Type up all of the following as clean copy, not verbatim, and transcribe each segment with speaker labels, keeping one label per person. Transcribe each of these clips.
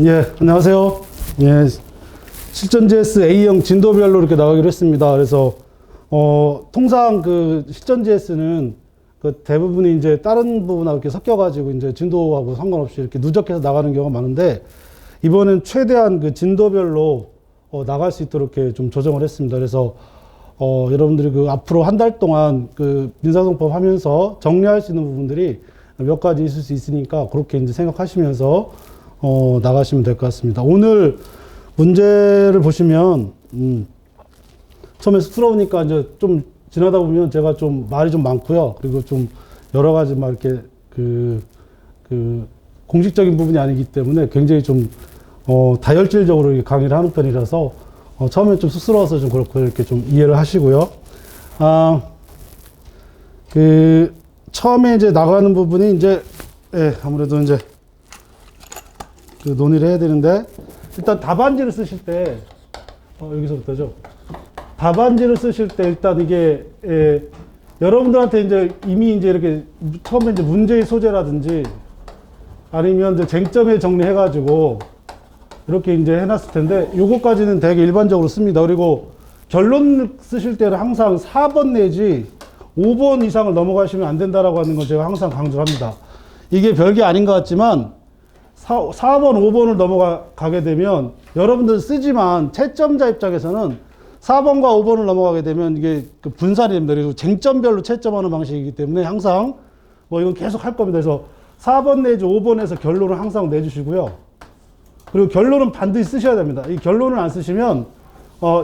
Speaker 1: 예, 안녕하세요. 예, 실전 GS A형 진도별로 이렇게 나가기로 했습니다. 그래서, 통상 그 실전 GS는 그 대부분이 이제 다른 부분하고 이렇게 섞여가지고 이제 진도하고 상관없이 이렇게 누적해서 나가는 경우가 많은데, 이번엔 최대한 그 진도별로 나갈 수 있도록 이렇게 좀 조정을 했습니다. 그래서, 여러분들이 그 앞으로 한 달 동안 그 민사송법 하면서 정리할 수 있는 부분들이 몇 가지 있을 수 있으니까 그렇게 이제 생각하시면서 나가시면 될 것 같습니다. 오늘 문제를 보시면, 처음에 쑥스러우니까 이제 좀 지나다 보면 제가 좀 말이 좀 많고요. 그리고 좀 여러 가지 막 이렇게 공식적인 부분이 아니기 때문에 굉장히 좀, 다혈질적으로 강의를 하는 편이라서, 처음에 좀 쑥스러워서 좀 그렇고 이렇게 좀 이해를 하시고요. 처음에 이제 나가는 부분이 이제, 예, 아무래도 이제, 그 논의를 해야 되는데, 일단 답안지를 쓰실 때, 여기서부터죠. 답안지를 쓰실 때 일단 이게, 여러분들한테 이제 이미 이제 이렇게 처음에 이제 문제의 소재라든지 아니면 이제 쟁점에 정리해가지고 이렇게 이제 해놨을 텐데, 요거까지는 되게 일반적으로 씁니다. 그리고 결론 쓰실 때는 항상 4번 내지 5번 이상을 넘어가시면 안 된다라고 하는 건 제가 항상 강조를 합니다. 이게 별게 아닌 것 같지만, 4번, 5번을 넘어가게 되면 여러분들 쓰지만 채점자 입장에서는 4번과 5번을 넘어가게 되면 이게 그 분산이 됩니다. 그리고 쟁점별로 채점하는 방식이기 때문에 항상 이건 계속 할 겁니다. 그래서 4번 내지 5번에서 결론을 항상 내주시고요. 그리고 결론은 반드시 쓰셔야 됩니다. 이 결론을 안 쓰시면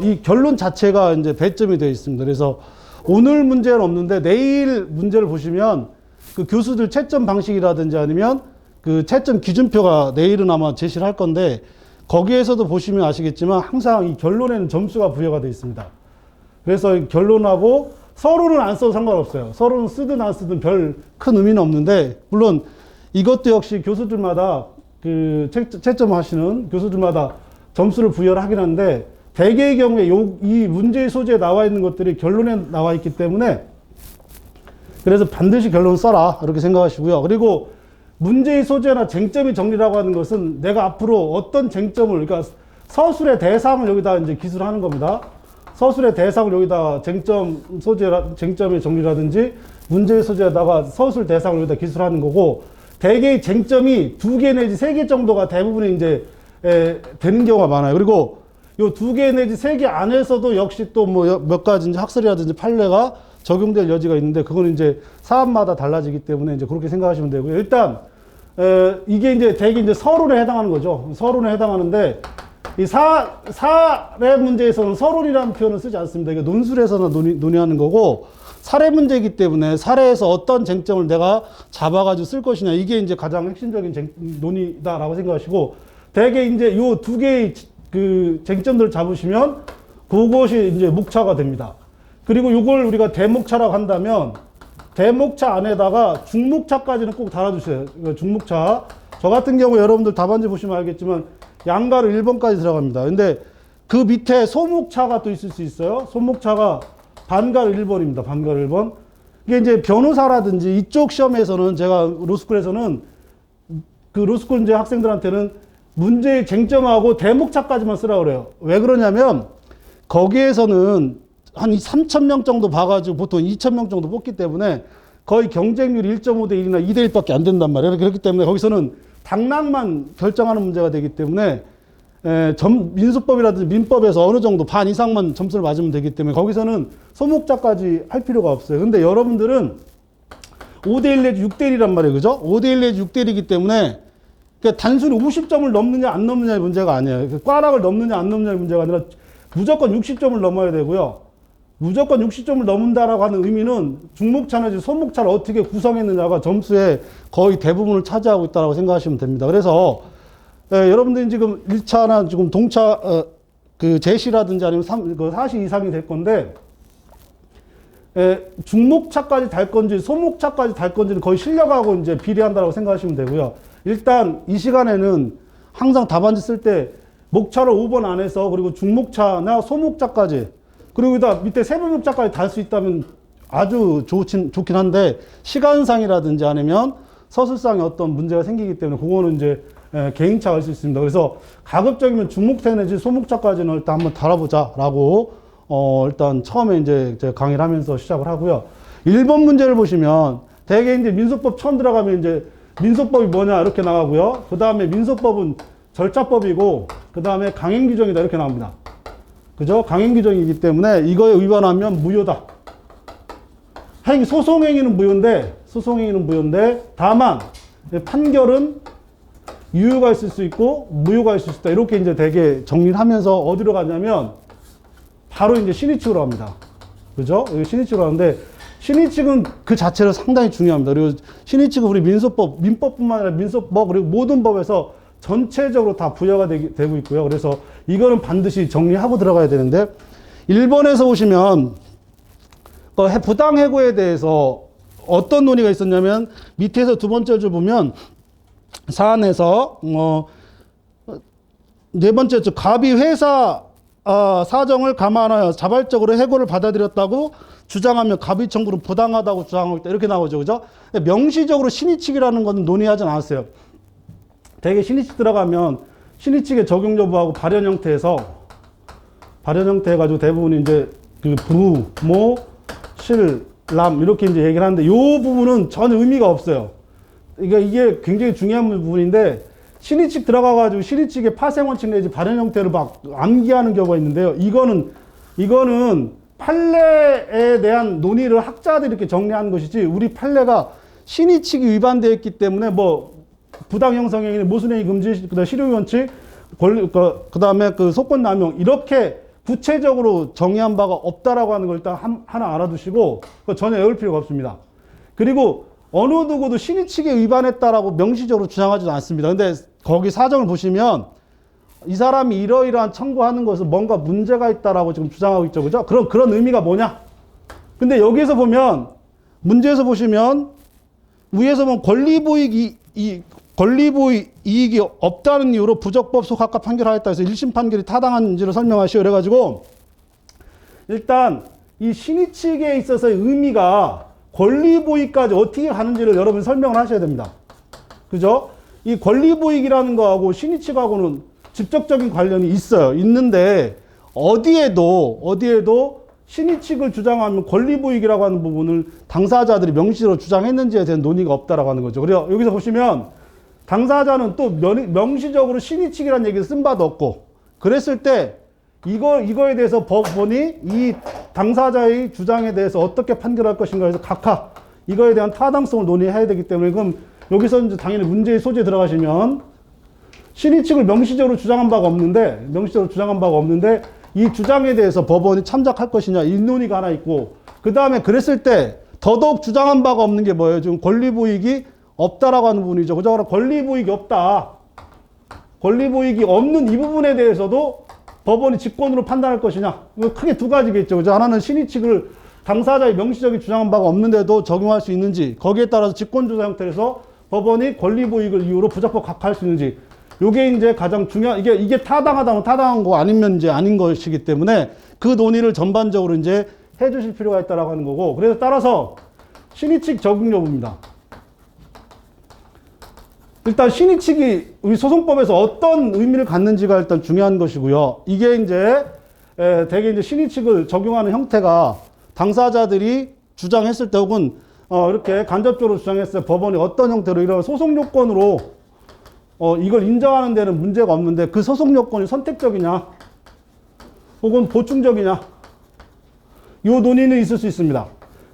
Speaker 1: 이 결론 자체가 이제 배점이 되어 있습니다. 그래서 오늘 문제는 없는데 내일 문제를 보시면 그 교수들 채점 방식이라든지 아니면 그 채점 기준표가 내일은 아마 제시를 할 건데, 거기에서도 보시면 아시겠지만 항상 이 결론에는 점수가 부여가 되어 있습니다. 그래서 결론하고 서론은 안 써도 상관없어요. 서론은 쓰든 안 쓰든 별 큰 의미는 없는데, 물론 이것도 역시 교수들마다 그 채점하시는 교수들마다 점수를 부여를 하긴 한데, 대개의 경우에 이 문제의 소재에 나와 있는 것들이 결론에 나와 있기 때문에, 그래서 반드시 결론을 써라 이렇게 생각하시고요. 그리고 문제의 소재나 쟁점의 정리라고 하는 것은 내가 앞으로 어떤 쟁점을, 그러니까 서술의 대상을 여기다 이제 기술하는 겁니다. 서술의 대상을 여기다 쟁점의 정리라든지 문제의 소재에다가 서술 대상을 여기다 기술하는 거고, 대개의 쟁점이 2개 내지 3개 정도가 대부분이 이제 되는 경우가 많아요. 그리고 요 2개 내지 3개 안에서도 역시 또 몇 가지 이제 학설이라든지 판례가 적용될 여지가 있는데, 그거는 이제 사안마다 달라지기 때문에 이제 그렇게 생각하시면 되고요. 일단, 이게 이제 대개 이제 서론에 해당하는 거죠. 서론에 해당하는데, 이 사례 문제에서는 서론이라는 표현을 쓰지 않습니다. 이게 논술에서는 논의하는 거고, 사례 문제이기 때문에 사례에서 어떤 쟁점을 내가 잡아가지고 쓸 것이냐, 이게 이제 가장 핵심적인 논의다라고 생각하시고, 대개 이제 요 2개의 그 쟁점들을 잡으시면 그것이 이제 목차가 됩니다. 그리고 이걸 우리가 대목차라고 한다면, 대목차 안에다가 중목차까지는 꼭 달아주세요. 중목차. 저 같은 경우 여러분들 답안지 보시면 알겠지만 양가로 1번까지 들어갑니다. 근데 그 밑에 소목차가 또 있을 수 있어요. 소목차가 반가로 1번입니다. 반가로 1번. 이게 이제 변호사라든지 이쪽 시험에서는, 제가 로스쿨에서는 그 로스쿨 이제 학생들한테는 문제의 쟁점하고 대목차까지만 쓰라고 그래요. 왜 그러냐면 거기에서는 한 3,000명 정도 봐가지고 보통 2,000명 정도 뽑기 때문에 거의 경쟁률이 1.5대 1이나 2대 1밖에 안 된단 말이에요. 그렇기 때문에 거기서는 당락만 결정하는 문제가 되기 때문에 민수법이라든지 민법에서 어느 정도 반 이상만 점수를 맞으면 되기 때문에 거기서는 소목자까지 할 필요가 없어요. 근데 여러분들은 5대 1 내지 6대 1이란 말이에요. 그죠? 5대 1 내지 6대 1이기 때문에 그러니까 단순히 50점을 넘느냐 안 넘느냐의 문제가 아니에요. 꽈락을 넘느냐 안 넘느냐의 문제가 아니라 무조건 60점을 넘어야 되고요. 무조건 60점을 넘는다라고 하는 의미는 중목차 내지 소목차를 어떻게 구성했느냐가 점수의 거의 대부분을 차지하고 있다고 생각하시면 됩니다. 그래서 여러분들이 지금 1차나 지금 동차 그 제시라든지 아니면 사시 이상이 될 건데, 중목차까지 달 건지 소목차까지 달 건지는 거의 실력하고 이제 비례한다고 생각하시면 되고요. 일단 이 시간에는 항상 답안지 쓸 때 목차를 5번 안에서, 그리고 중목차나 소목차까지, 그리고 밑에 세부목차까지 달 수 있다면 아주 좋긴 한데, 시간상이라든지 아니면 서술상에 어떤 문제가 생기기 때문에 그거는 이제 개인차가 있을 수 있습니다. 그래서 가급적이면 중목차 내지 소목차까지는 일단 한번 다뤄보자라고 일단 처음에 이제 강의를 하면서 시작을 하고요. 1번 문제를 보시면 대개 이제 민소법 처음 들어가면 이제 민소법이 뭐냐 이렇게 나가고요. 그 다음에 민소법은 절차법이고 그 다음에 강행규정이다 이렇게 나옵니다. 그죠? 강행규정이기 때문에 이거에 위반하면 무효다. 소송행위는 무효인데 다만 판결은 유효가 있을 수 있고 무효가 있을 수 있다. 이렇게 이제 되게 정리를 하면서 어디로 가냐면 바로 이제 신의칙으로 갑니다. 그죠? 신의칙으로 가는데 신의칙은 그 자체로 상당히 중요합니다. 그리고 신의칙은 우리 민소법, 민법뿐만 아니라 민소법 그리고 모든 법에서 전체적으로 다 부여가 되고 있고요. 그래서 이거는 반드시 정리하고 들어가야 되는데 1번에서 보시면 부당해고에 대해서 어떤 논의가 있었냐면 밑에서 두 번째 줄 보면 사안에서 네 번째 줄 갑이 회사 사정을 감안하여 자발적으로 해고를 받아들였다고 주장하며 갑이 청구는 부당하다고 주장하고 있다 이렇게 나오죠. 그죠? 명시적으로 신의칙이라는 건 논의하지 않았어요. 대개 신의칙 들어가면 신의칙의 적용 여부하고 발현 형태에서 발현 형태 해가지고 대부분 이제 그 부, 모, 실, 람 이렇게 이제 얘기를 하는데 이 부분은 전혀 의미가 없어요. 이게 굉장히 중요한 부분인데 신의칙 들어가가지고 신의칙의 파생원칙 내지 발현 형태를 막 암기하는 경우가 있는데요. 이거는 판례에 대한 논의를 학자들이 이렇게 정리하는 것이지 우리 판례가 신의칙이 위반되어 있기 때문에 뭐 부당형성행위, 모순행위 금지, 그다음에 실효원칙, 그다음에 그 소권남용 이렇게 구체적으로 정의한 바가 없다라고 하는 걸 일단 하나 알아두시고 전혀 외울 필요가 없습니다. 그리고 어느 누구도 신의칙에 위반했다라고 명시적으로 주장하지도 않습니다. 근데 거기 사정을 보시면 이 사람이 이러이러한 청구하는 것은 뭔가 문제가 있다라고 지금 주장하고 있죠. 그죠? 그런 의미가 뭐냐? 근데 여기에서 보면 문제에서 보시면 위에서 보면 권리보이익이 없다는 이유로 부적법 소각과 판결하였다 해서 1심 판결이 타당한지를 설명하시오. 그래가지고 일단 이 신의칙에 있어서의 의미가 권리보이익까지 어떻게 가는지를 여러분 설명을 하셔야 됩니다. 그죠? 이 권리보이익이라는 거하고 신의칙하고는 직접적인 관련이 있어요. 있는데 어디에도 신의칙을 주장하면 권리보이익이라고 하는 부분을 당사자들이 명시적으로 주장했는지에 대한 논의가 없다라고 하는 거죠. 그래서 여기서 보시면 당사자는 또 명시적으로 신의칙이라는 얘기를 쓴 바도 없고 그랬을 때 이거에 대해서 법원이 이 당사자의 주장에 대해서 어떻게 판결할 것인가 해서 각하 이거에 대한 타당성을 논의해야 되기 때문에 그럼 여기서 이제 당연히 문제의 소지에 들어가시면 신의칙을 명시적으로 주장한 바가 없는데 이 주장에 대해서 법원이 참작할 것이냐 이 논의가 하나 있고 그 다음에 그랬을 때 더더욱 주장한 바가 없는 게 뭐예요? 지금 권리보이익이 없다라고 하는 부분이죠. 그죠? 그럼 권리보이익이 없다. 권리보이익이 없는 이 부분에 대해서도 법원이 직권으로 판단할 것이냐. 크게 두 가지겠죠. 그죠? 하나는 신의칙을 당사자의 명시적인 주장한 바가 없는데도 적용할 수 있는지 거기에 따라서 직권조사 형태에서 법원이 권리보이익을 이유로 부적법 각하할 수 있는지 요게 이제 가장 중요한 이게 타당하다면 타당한 거 아니면 이제 아닌 것이기 때문에 그 논의를 전반적으로 이제 해 주실 필요가 있다라고 하는 거고 그래서 따라서 신의칙 적용 여부입니다. 일단 신의칙이 우리 소송법에서 어떤 의미를 갖는지가 일단 중요한 것이고요. 이게 이제 대개 이제 신의칙을 적용하는 형태가 당사자들이 주장했을 때 혹은 이렇게 간접적으로 주장했을 때 법원이 어떤 형태로 이런 소송 요건으로 이걸 인정하는 데는 문제가 없는데 그 소송 요건이 선택적이냐 혹은 보충적이냐 요 논의는 있을 수 있습니다.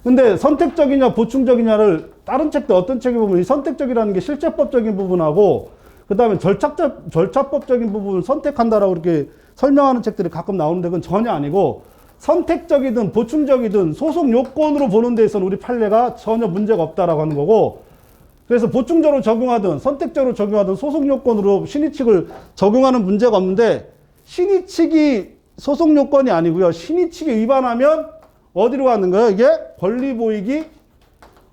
Speaker 1: 근데 선택적이냐 보충적이냐를 다른 책들 어떤 책에 보면 이 선택적이라는 게 실제법적인 부분하고 그 다음에 절차법적인 부분을 선택한다라고 이렇게 설명하는 책들이 가끔 나오는데 그건 전혀 아니고 선택적이든 보충적이든 소송 요건으로 보는 데 있어서는 우리 판례가 전혀 문제가 없다라고 하는 거고 그래서 보충적으로 적용하든 선택적으로 적용하든 소송 요건으로 신의칙을 적용하는 문제가 없는데 신의칙이 소송 요건이 아니고요. 신의칙에 위반하면 어디로 가는 거예요? 이게 권리보이익이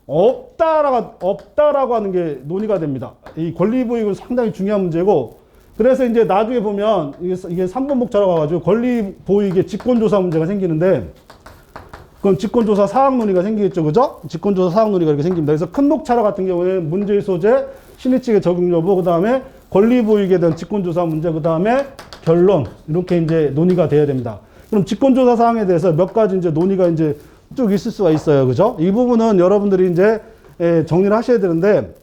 Speaker 1: 없다라고 하는 게 논의가 됩니다. 이 권리보이익은 상당히 중요한 문제고 그래서 이제 나중에 보면 이게 3번 목차로 가가지고 권리보이익의 직권조사 문제가 생기는데 그럼 직권조사 사항 논의가 생기겠죠. 그죠? 직권조사 사항 논의가 이렇게 생깁니다. 그래서 큰 목차로 같은 경우에 문제의 소재, 신의칙의 적용 여부, 그 다음에 권리보이기에 대한 직권조사 문제, 그 다음에 결론, 이렇게 이제 논의가 돼야 됩니다. 그럼 직권조사 사항에 대해서 몇 가지 이제 논의가 이제 쭉 있을 수가 있어요. 그죠? 이 부분은 여러분들이 이제 정리를 하셔야 되는데,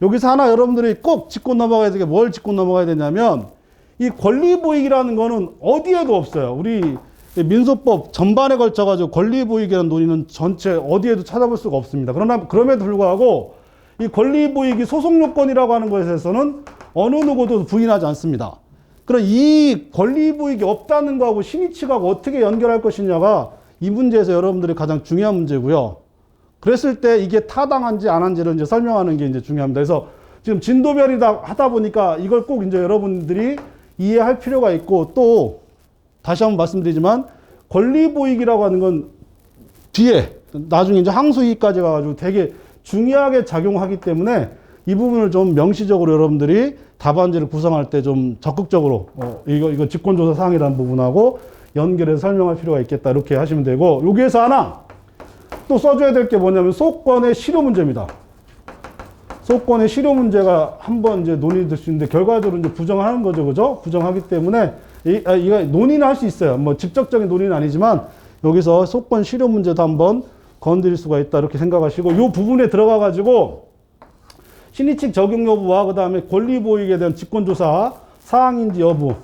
Speaker 1: 여기서 하나 여러분들이 꼭 짚고 넘어가야 되게 뭘 짚고 넘어가야 되냐면, 이 권리보이기라는 거는 어디에도 없어요. 우리 민소법 전반에 걸쳐가지고 권리보이기라는 논의는 전체 어디에도 찾아볼 수가 없습니다. 그럼에도 불구하고 이 권리보이기 소송요건이라고 하는 것에 대해서는 어느 누구도 부인하지 않습니다. 그럼 이 권리보이기 없다는 거하고 신의칙하고 어떻게 연결할 것이냐가 이 문제에서 여러분들이 가장 중요한 문제고요. 그랬을 때 이게 타당한지 안 한지를 이제 설명하는 게 이제 중요합니다. 그래서 지금 진도별이다 하다 보니까 이걸 꼭 이제 여러분들이 이해할 필요가 있고, 또 다시 한번 말씀드리지만 권리보이기라고 하는 건 뒤에 나중에 이제 항소이익까지 가가지고 되게 중요하게 작용하기 때문에 이 부분을 좀 명시적으로 여러분들이 답안지를 구성할 때 좀 적극적으로 이거 직권조사 사항이라는 부분하고 연결해서 설명할 필요가 있겠다, 이렇게 하시면 되고, 여기에서 하나 또 써줘야 될 게 뭐냐면 소권의 실효 문제입니다. 소권의 실효 문제가 한번 이제 논의될 수 있는데 결과적으로 이제 부정하는 거죠, 그죠? 부정하기 때문에 이거 논의는 할 수 있어요. 뭐 직접적인 논의는 아니지만 여기서 소권 실효 문제도 한번 건드릴 수가 있다, 이렇게 생각하시고, 이 부분에 들어가 가지고 신의칙 적용 여부와 그 다음에 권리보이기에 대한 직권조사 사항인지 여부,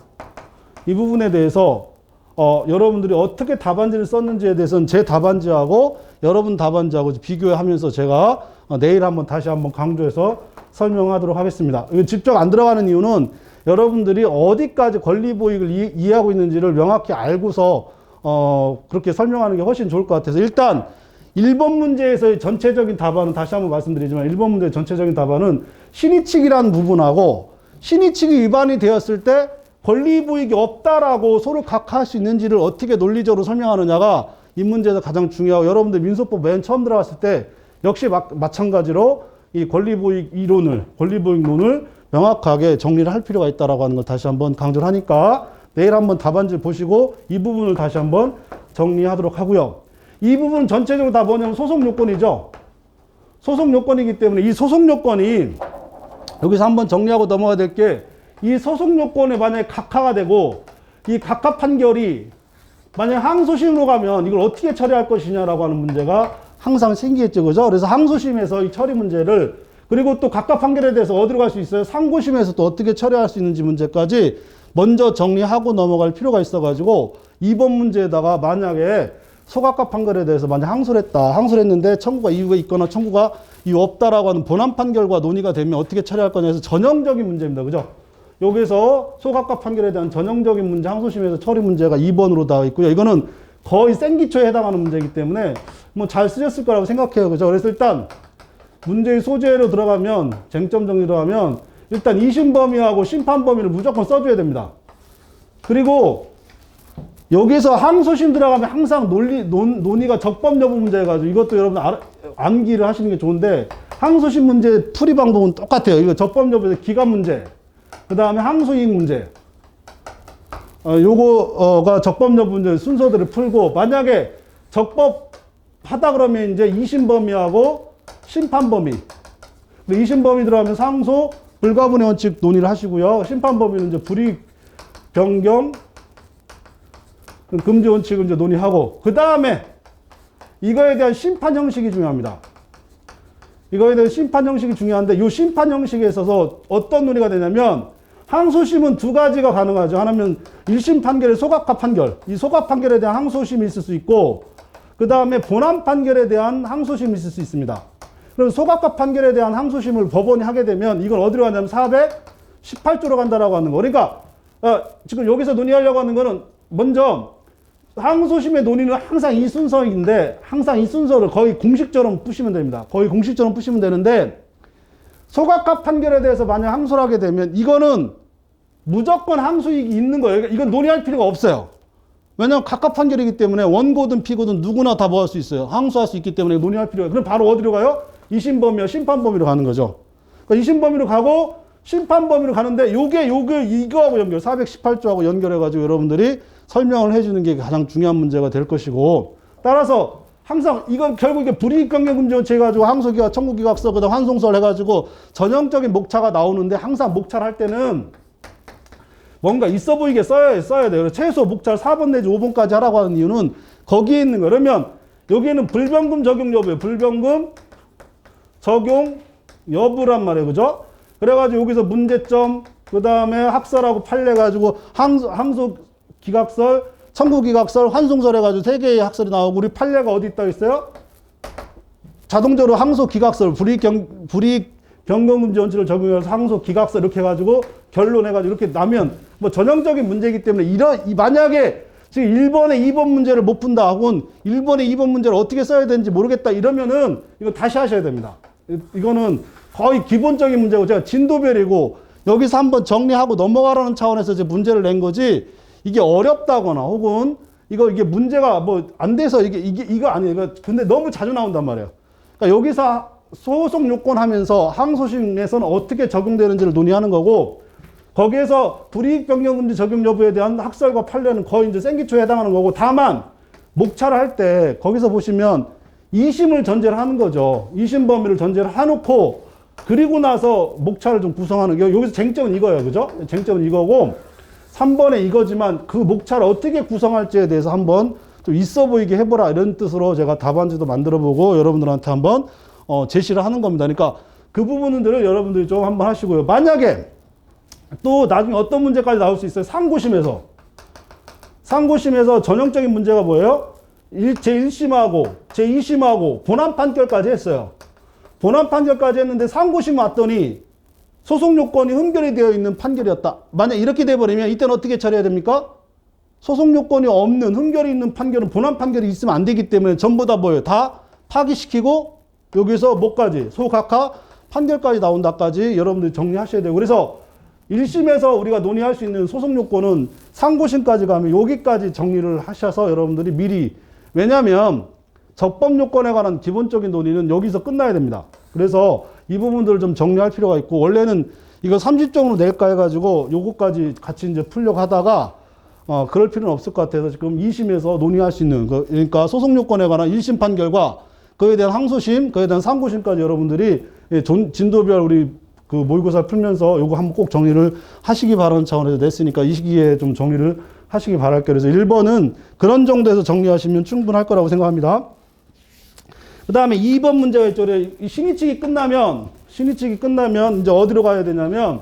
Speaker 1: 이 부분에 대해서 여러분들이 어떻게 답안지를 썼는지에 대해서는 제 답안지하고 여러분 답안지하고 비교하면서 제가 내일 다시 한번 강조해서 설명하도록 하겠습니다. 직접 안 들어가는 이유는 여러분들이 어디까지 권리보이기를 이해하고 있는지를 명확히 알고서 그렇게 설명하는 게 훨씬 좋을 것 같아서, 일단 1번 문제에서의 전체적인 답안은 다시 한번 말씀드리지만 1번 문제의 전체적인 답안은 신의칙이라는 부분하고 신의칙이 위반이 되었을 때 권리보이기 없다라고 서로 각하할 수 있는지를 어떻게 논리적으로 설명하느냐가 이 문제에서 가장 중요하고, 여러분들 민소법 맨 처음 들어갔을 때 역시 마찬가지로 이 권리보이기 이론을 명확하게 정리를 할 필요가 있다라고 하는 걸 다시 한번 강조를 하니까 내일 한번 답안지를 보시고 이 부분을 다시 한번 정리하도록 하고요. 이 부분 전체적으로 다 뭐냐면 소송 요건이죠. 소송 요건이기 때문에 이 소송 요건이 여기서 한번 정리하고 넘어가야 될 게, 이 소송 요건에 만약에 각하가 되고 이 각하 판결이 만약에 항소심으로 가면 이걸 어떻게 처리할 것이냐라고 하는 문제가 항상 생기겠죠, 그죠? 그래서 항소심에서 이 처리 문제를, 그리고 또 각하 판결에 대해서 어디로 갈 수 있어요? 상고심에서 또 어떻게 처리할 수 있는지 문제까지 먼저 정리하고 넘어갈 필요가 있어가지고, 이번 문제에다가 만약에 소각하 판결에 대해서 만약 항소를 했는데 청구가 이유가 있거나 청구가 이유 없다라고 하는 본안 판결과 논의가 되면 어떻게 처리할 거냐 해서 전형적인 문제입니다, 그죠? 여기서 소각하 판결에 대한 전형적인 문제, 항소심에서 처리 문제가 2번으로 나와 있고요. 이거는 거의 생기초에 해당하는 문제이기 때문에 뭐 잘 쓰셨을 거라고 생각해요, 그죠? 그래서 일단 문제의 소재로 들어가면, 쟁점 정리로 하면 일단 이심 범위하고 심판 범위를 무조건 써줘야 됩니다. 그리고 여기서 항소심 들어가면 항상 논의가 적법 여부 문제 해가지고 이것도 여러분 암기를 하시는 게 좋은데, 항소심 문제 풀이 방법은 똑같아요. 이거 적법 여부에서 기간 문제, 그 다음에 항소이익 문제, 요거가 적법 여부 문제 순서들을 풀고, 만약에 적법 하다 그러면 이제 이심 범위하고 심판 범위, 2심 범위 들어가면 상소 불가분의 원칙 논의를 하시고요. 심판 범위는 이제 불이익 변경 금지 원칙을 이제 논의하고, 그 다음에 이거에 대한 심판 형식이 중요합니다. 이거에 대한 심판 형식이 중요한데, 이 심판 형식에 있어서 어떤 논의가 되냐면, 항소심은 두 가지가 가능하죠. 하나는 1심 판결의 소각하 판결, 이 소각 판결에 대한 항소심이 있을 수 있고, 그 다음에 본안 판결에 대한 항소심이 있을 수 있습니다. 그럼 소각하 판결에 대한 항소심을 법원이 하게 되면 이걸 어디로 가냐면 418조로 간다라고 하는 거. 그러니까 지금 여기서 논의하려고 하는 거는, 먼저 항소심의 논의는 항상 이 순서인데, 항상 이 순서를 거의 공식처럼 푸시면 됩니다. 거의 공식처럼 푸시면 되는데, 소각하 판결에 대해서 만약 항소를 하게 되면 이거는 무조건 항소이익이 있는 거예요. 이건 논의할 필요가 없어요. 왜냐하면 각하 판결이기 때문에 원고든 피고든 누구나 다 뭐 할 수 있어요. 항소할 수 있기 때문에 논의할 필요가. 그럼 바로 어디로 가요? 이심 범위와 심판 범위로 가는 거죠. 그러니까 이심 범위로 가고 심판 범위로 가는데, 이거하고 418조하고 연결해가지고 여러분들이 설명을 해주는 게 가장 중요한 문제가 될 것이고, 따라서 항상 이건 결국 이게 불이익변경금지원체 해가지고 항소기각, 청구기각서, 그다음 환송설 해가지고 전형적인 목차가 나오는데 항상 목차를 할 때는 뭔가 있어 보이게 써야 돼요. 그래서 최소 목차를 4번 내지 5번까지 하라고 하는 이유는 거기에 있는 거예요. 그러면 여기에는 불변금 적용 여부예요. 불변금 적용 여부란 말이에요. 그죠? 그래가지고 여기서 문제점, 그 다음에 학설하고 판례가지고 항소 기각설, 청구 기각설, 환송설 해가지고 3개의 학설이 나오고 우리 판례가 어디 있다고 했어요? 자동적으로 항소 기각설, 불이익 변경금지원칙을 적용해서 항소 기각설 이렇게 해가지고 결론해가지고 이렇게 나면 뭐 전형적인 문제이기 때문에 만약에 지금 1번에 2번 문제를 못 푼다 하고는 1번에 2번 문제를 어떻게 써야 되는지 모르겠다 이러면은 이거 다시 하셔야 됩니다. 이거는 거의 기본적인 문제고 제가 진도별이고 여기서 한번 정리하고 넘어가라는 차원에서 이제 문제를 낸 거지 이게 어렵다거나 혹은 이게 문제가 뭐 안 돼서 이거 아니에요. 근데 너무 자주 나온단 말이에요. 그러니까 여기서 소송 요건 하면서 항소심에서는 어떻게 적용되는지를 논의하는 거고 거기에서 불이익 변경금지 적용 여부에 대한 학설과 판례는 거의 이제 생기초에 해당하는 거고 다만 목차를 할 때 거기서 보시면 2심을 전제를 하는 거죠. 2심 범위를 전제를 해놓고 그리고 나서 목차를 좀 구성하는 게 여기서 쟁점은 이거예요. 그죠? 쟁점은 이거고 3번에 이거지만 그 목차를 어떻게 구성할지에 대해서 한번 좀 있어 보이게 해보라 이런 뜻으로 제가 답안지도 만들어 보고 여러분들한테 한번 제시를 하는 겁니다. 그러니까 그 부분들을 여러분들이 좀 한번 하시고요. 만약에 또 나중에 어떤 문제까지 나올 수 있어요? 상고심에서 전형적인 문제가 뭐예요? 제1심하고 제2심하고 본안 판결까지 했어요. 본안 판결까지 했는데 상고심 왔더니 소송 요건이 흠결이 되어 있는 판결이었다. 만약 이렇게 돼버리면 이때는 어떻게 처리해야 됩니까? 소송 요건이 없는 흠결이 있는 판결은 본안 판결이 있으면 안 되기 때문에 전부 다 뭐예요? 다 파기시키고 여기서 뭐까지? 소각하 판결까지 나온다까지 여러분들이 정리하셔야 돼요. 그래서 1심에서 우리가 논의할 수 있는 소송 요건은 상고심까지 가면 여기까지 정리를 하셔서 여러분들이 미리 왜냐하면 적법 요건에 관한 기본적인 논의는 여기서 끝나야 됩니다. 그래서 이 부분들을 좀 정리할 필요가 있고 원래는 이거 30종으로 낼까 해가지고 요거까지 같이 이제 풀려고 하다가 그럴 필요는 없을 것 같아서 지금 2심에서 논의할 수 있는 그러니까 소송 요건에 관한 1심 판결과 그에 대한 항소심, 그에 대한 상고심까지 여러분들이 진도별 우리 그 모의고사 풀면서 요거 한번 꼭 정리를 하시기 바라는 차원에서 냈으니까 이 시기에 좀 정리를 하시기 바랄게요. 그래서 1번은 그런 정도에서 정리하시면 충분할 거라고 생각합니다. 그 다음에 2번 문제가 있죠. 이 신의칙이 끝나면 이제 어디로 가야 되냐면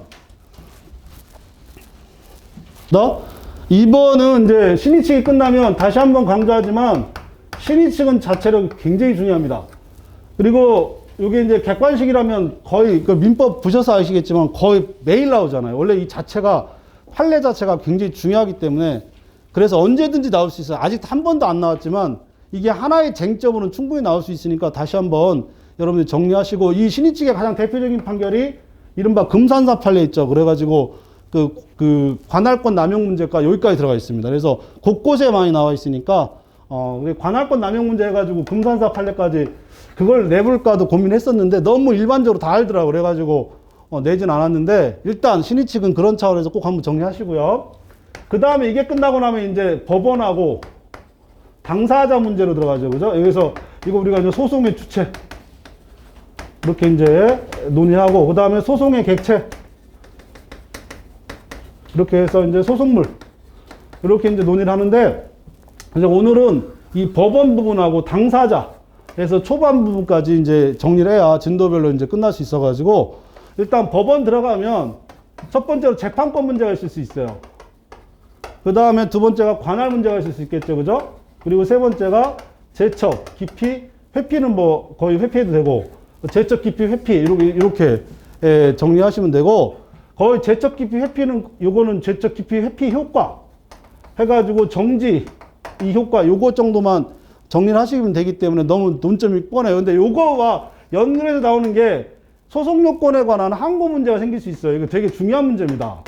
Speaker 1: 2번은 이제 신의칙이 끝나면 다시 한번 강조하지만 신의칙은 자체로 굉장히 중요합니다. 그리고 이게 이제 객관식이라면 거의 그 민법 보셔서 아시겠지만 거의 매일 나오잖아요. 원래 이 자체가 판례 자체가 굉장히 중요하기 때문에 그래서 언제든지 나올 수 있어요. 아직 한 번도 안 나왔지만 이게 하나의 쟁점으로는 충분히 나올 수 있으니까 다시 한번 여러분들 정리하시고 이 신의칙의 가장 대표적인 판결이 이른바 금산사 판례 있죠. 그래가지고 그 관할권 남용 문제가 여기까지 들어가 있습니다. 그래서 곳곳에 많이 나와 있으니까 관할권 남용 문제 해가지고 금산사 판례까지 그걸 내볼까도 고민했었는데 너무 일반적으로 다 알더라고. 그래가지고 내진 않았는데 일단 신의칙은 그런 차원에서 꼭 한번 정리하시고요. 그 다음에 이게 끝나고 나면 이제 법원하고 당사자 문제로 들어가죠. 그죠? 여기서 이거 우리가 이제 소송의 주체 이렇게 이제 논의하고 그 다음에 소송의 객체 이렇게 해서 이제 소송물 이렇게 이제 논의를 하는데 이제 오늘은 이 법원 부분하고 당사자에서 초반 부분까지 이제 정리를 해야 진도별로 이제 끝날 수 있어가지고 일단 법원 들어가면 첫 번째로 재판권 문제가 있을 수 있어요. 그 다음에 두 번째가 관할 문제가 있을 수 있겠죠. 그죠? 그리고 세 번째가 제척, 기피, 회피는 뭐 거의 회피해도 되고 제척, 기피, 회피 이렇게 정리하시면 되고 거의 제척, 기피, 회피는 요거는 제척, 기피, 회피 효과 해가지고 정지 이 효과 요거 정도만 정리를 하시면 되기 때문에 너무 논점이 뻔해요. 근데 요거와 연결해서 나오는 게 소송 요건에 관한 항고 문제가 생길 수 있어요. 이거 되게 중요한 문제입니다.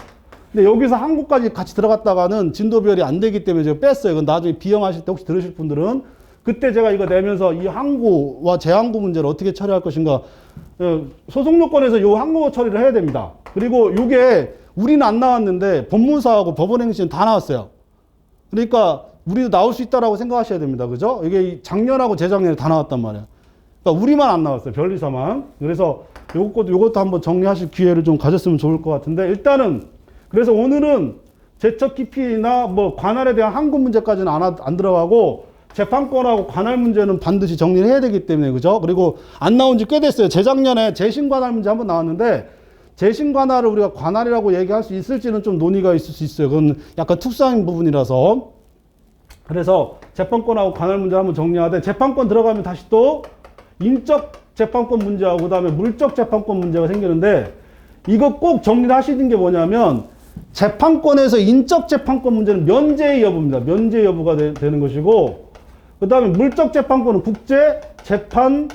Speaker 1: 근데 여기서 항고까지 같이 들어갔다가는 진도별이 안 되기 때문에 제가 뺐어요. 이건 나중에 비형하실 때 혹시 들으실 분들은 그때 제가 이거 내면서 이 항고와 재항고 문제를 어떻게 처리할 것인가 소송 요건에서 요 항고 처리를 해야 됩니다. 그리고 이게 우리는 안 나왔는데 법무사하고 법원행시는 다 나왔어요. 그러니까 우리도 나올 수 있다라고 생각하셔야 됩니다. 그죠? 이게 작년하고 재작년에 다 나왔단 말이에요. 그러니까 우리만 안 나왔어요. 변리사만. 그래서 요것도 한번 정리하실 기회를 좀 가졌으면 좋을 것 같은데, 일단은 그래서 오늘은 제척 기피나 뭐 관할에 대한 항구 문제까지는 안 들어가고 재판권하고 관할 문제는 반드시 정리를 해야 되기 때문에, 그죠? 그리고 안 나온 지 꽤 됐어요. 재작년에 재신 관할 문제 한번 나왔는데, 재신 관할을 우리가 관할이라고 얘기할 수 있을지는 좀 논의가 있을 수 있어요. 그건 약간 특수한 부분이라서. 그래서 재판권하고 관할 문제 한번 정리하되, 재판권 들어가면 다시 또 인적 재판권 문제하고 그다음에 물적 재판권 문제가 생기는데, 이거 꼭 정리를 하시는 게 뭐냐면, 재판권에서 인적 재판권 문제는 면제의 여부입니다. 면제 여부가 되는 것이고, 그 다음에 물적 재판권은 국제 재판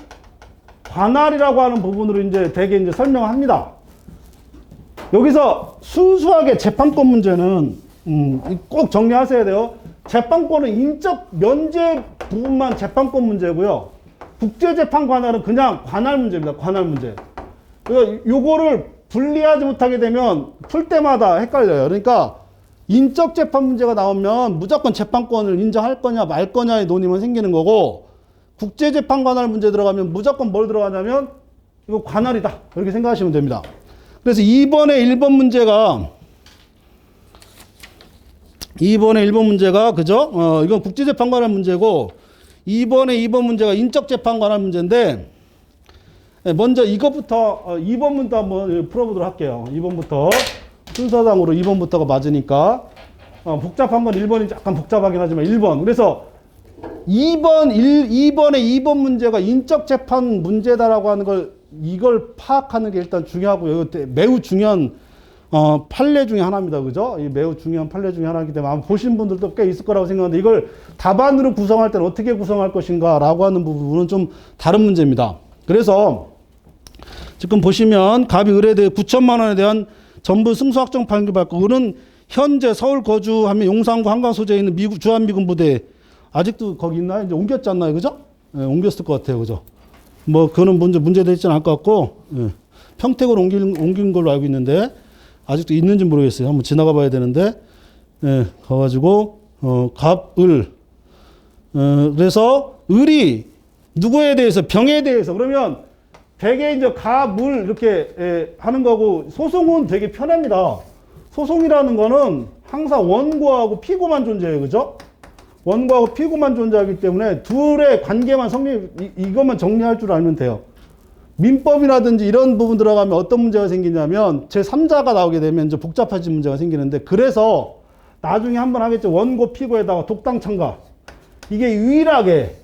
Speaker 1: 관할이라고 하는 부분으로 이제 대개 이제 설명합니다. 여기서 순수하게 재판권 문제는 꼭 정리하셔야 돼요. 재판권은 인적 면제 부분만 재판권 문제고요. 국제 재판 관할은 그냥 관할 문제입니다. 관할 문제. 그러니까 요거를 분리하지 못하게 되면 풀 때마다 헷갈려요. 그러니까 인적 재판 문제가 나오면 무조건 재판권을 인정할 거냐 말 거냐의 논의만 생기는 거고, 국제 재판 관할 문제 들어가면 무조건 뭘 들어가냐면 이거 관할이다. 이렇게 생각하시면 됩니다. 그래서 2번의 1번 문제가 그죠? 이건 국제 재판 관할 문제고, 2번 문제가 인적 재판 관할 문제인데, 먼저 이것부터 2번부터 한번 풀어보도록 할게요. 2번부터 순서상으로 2번부터가 맞으니까 복잡한 건 1번이 약간 복잡하긴 하지만 1번. 그래서 2번의 2번 문제가 인적 재판 문제다라고 하는 걸 이걸 파악하는 게 일단 중요하고요. 이거 매우 중요한 판례 중에 하나입니다. 그죠? 이 매우 중요한 판례 중에 하나이기 때문에 아마 보신 분들도 꽤 있을 거라고 생각하는데, 이걸 답안으로 구성할 때는 어떻게 구성할 것인가 라고 하는 부분은 좀 다른 문제입니다. 그래서 지금 보시면 갑이 을에 대해 9천만 원에 대한 전부 승소 확정 판결 받고, 을은 현재 서울 거주하며 용산구 한강 소재에 있는 주한미군 부대, 아직도 거기 있나요? 이제 옮겼지 않나요? 그죠? 예, 옮겼을 것 같아요. 그죠? 뭐 그거는 문제되지는 않을 것 같고, 예, 평택으로 옮긴 걸로 알고 있는데 아직도 있는지 모르겠어요. 한번 지나가 봐야 되는데, 예, 가가지고 갑을 그래서 을이 누구에 대해서, 병에 대해서, 그러면 되게 이제 갑을 이렇게 하는 거고, 소송은 되게 편합니다. 소송이라는 거는 항상 원고하고 피고만 존재해요. 그죠? 원고하고 피고만 존재하기 때문에 둘의 관계만 이것만 정리할 줄 알면 돼요. 민법이라든지 이런 부분 들어가면 어떤 문제가 생기냐면, 제3자가 나오게 되면 이제 복잡해진 문제가 생기는데, 그래서 나중에 한번 하겠죠. 원고 피고에다가 독당 참가. 이게 유일하게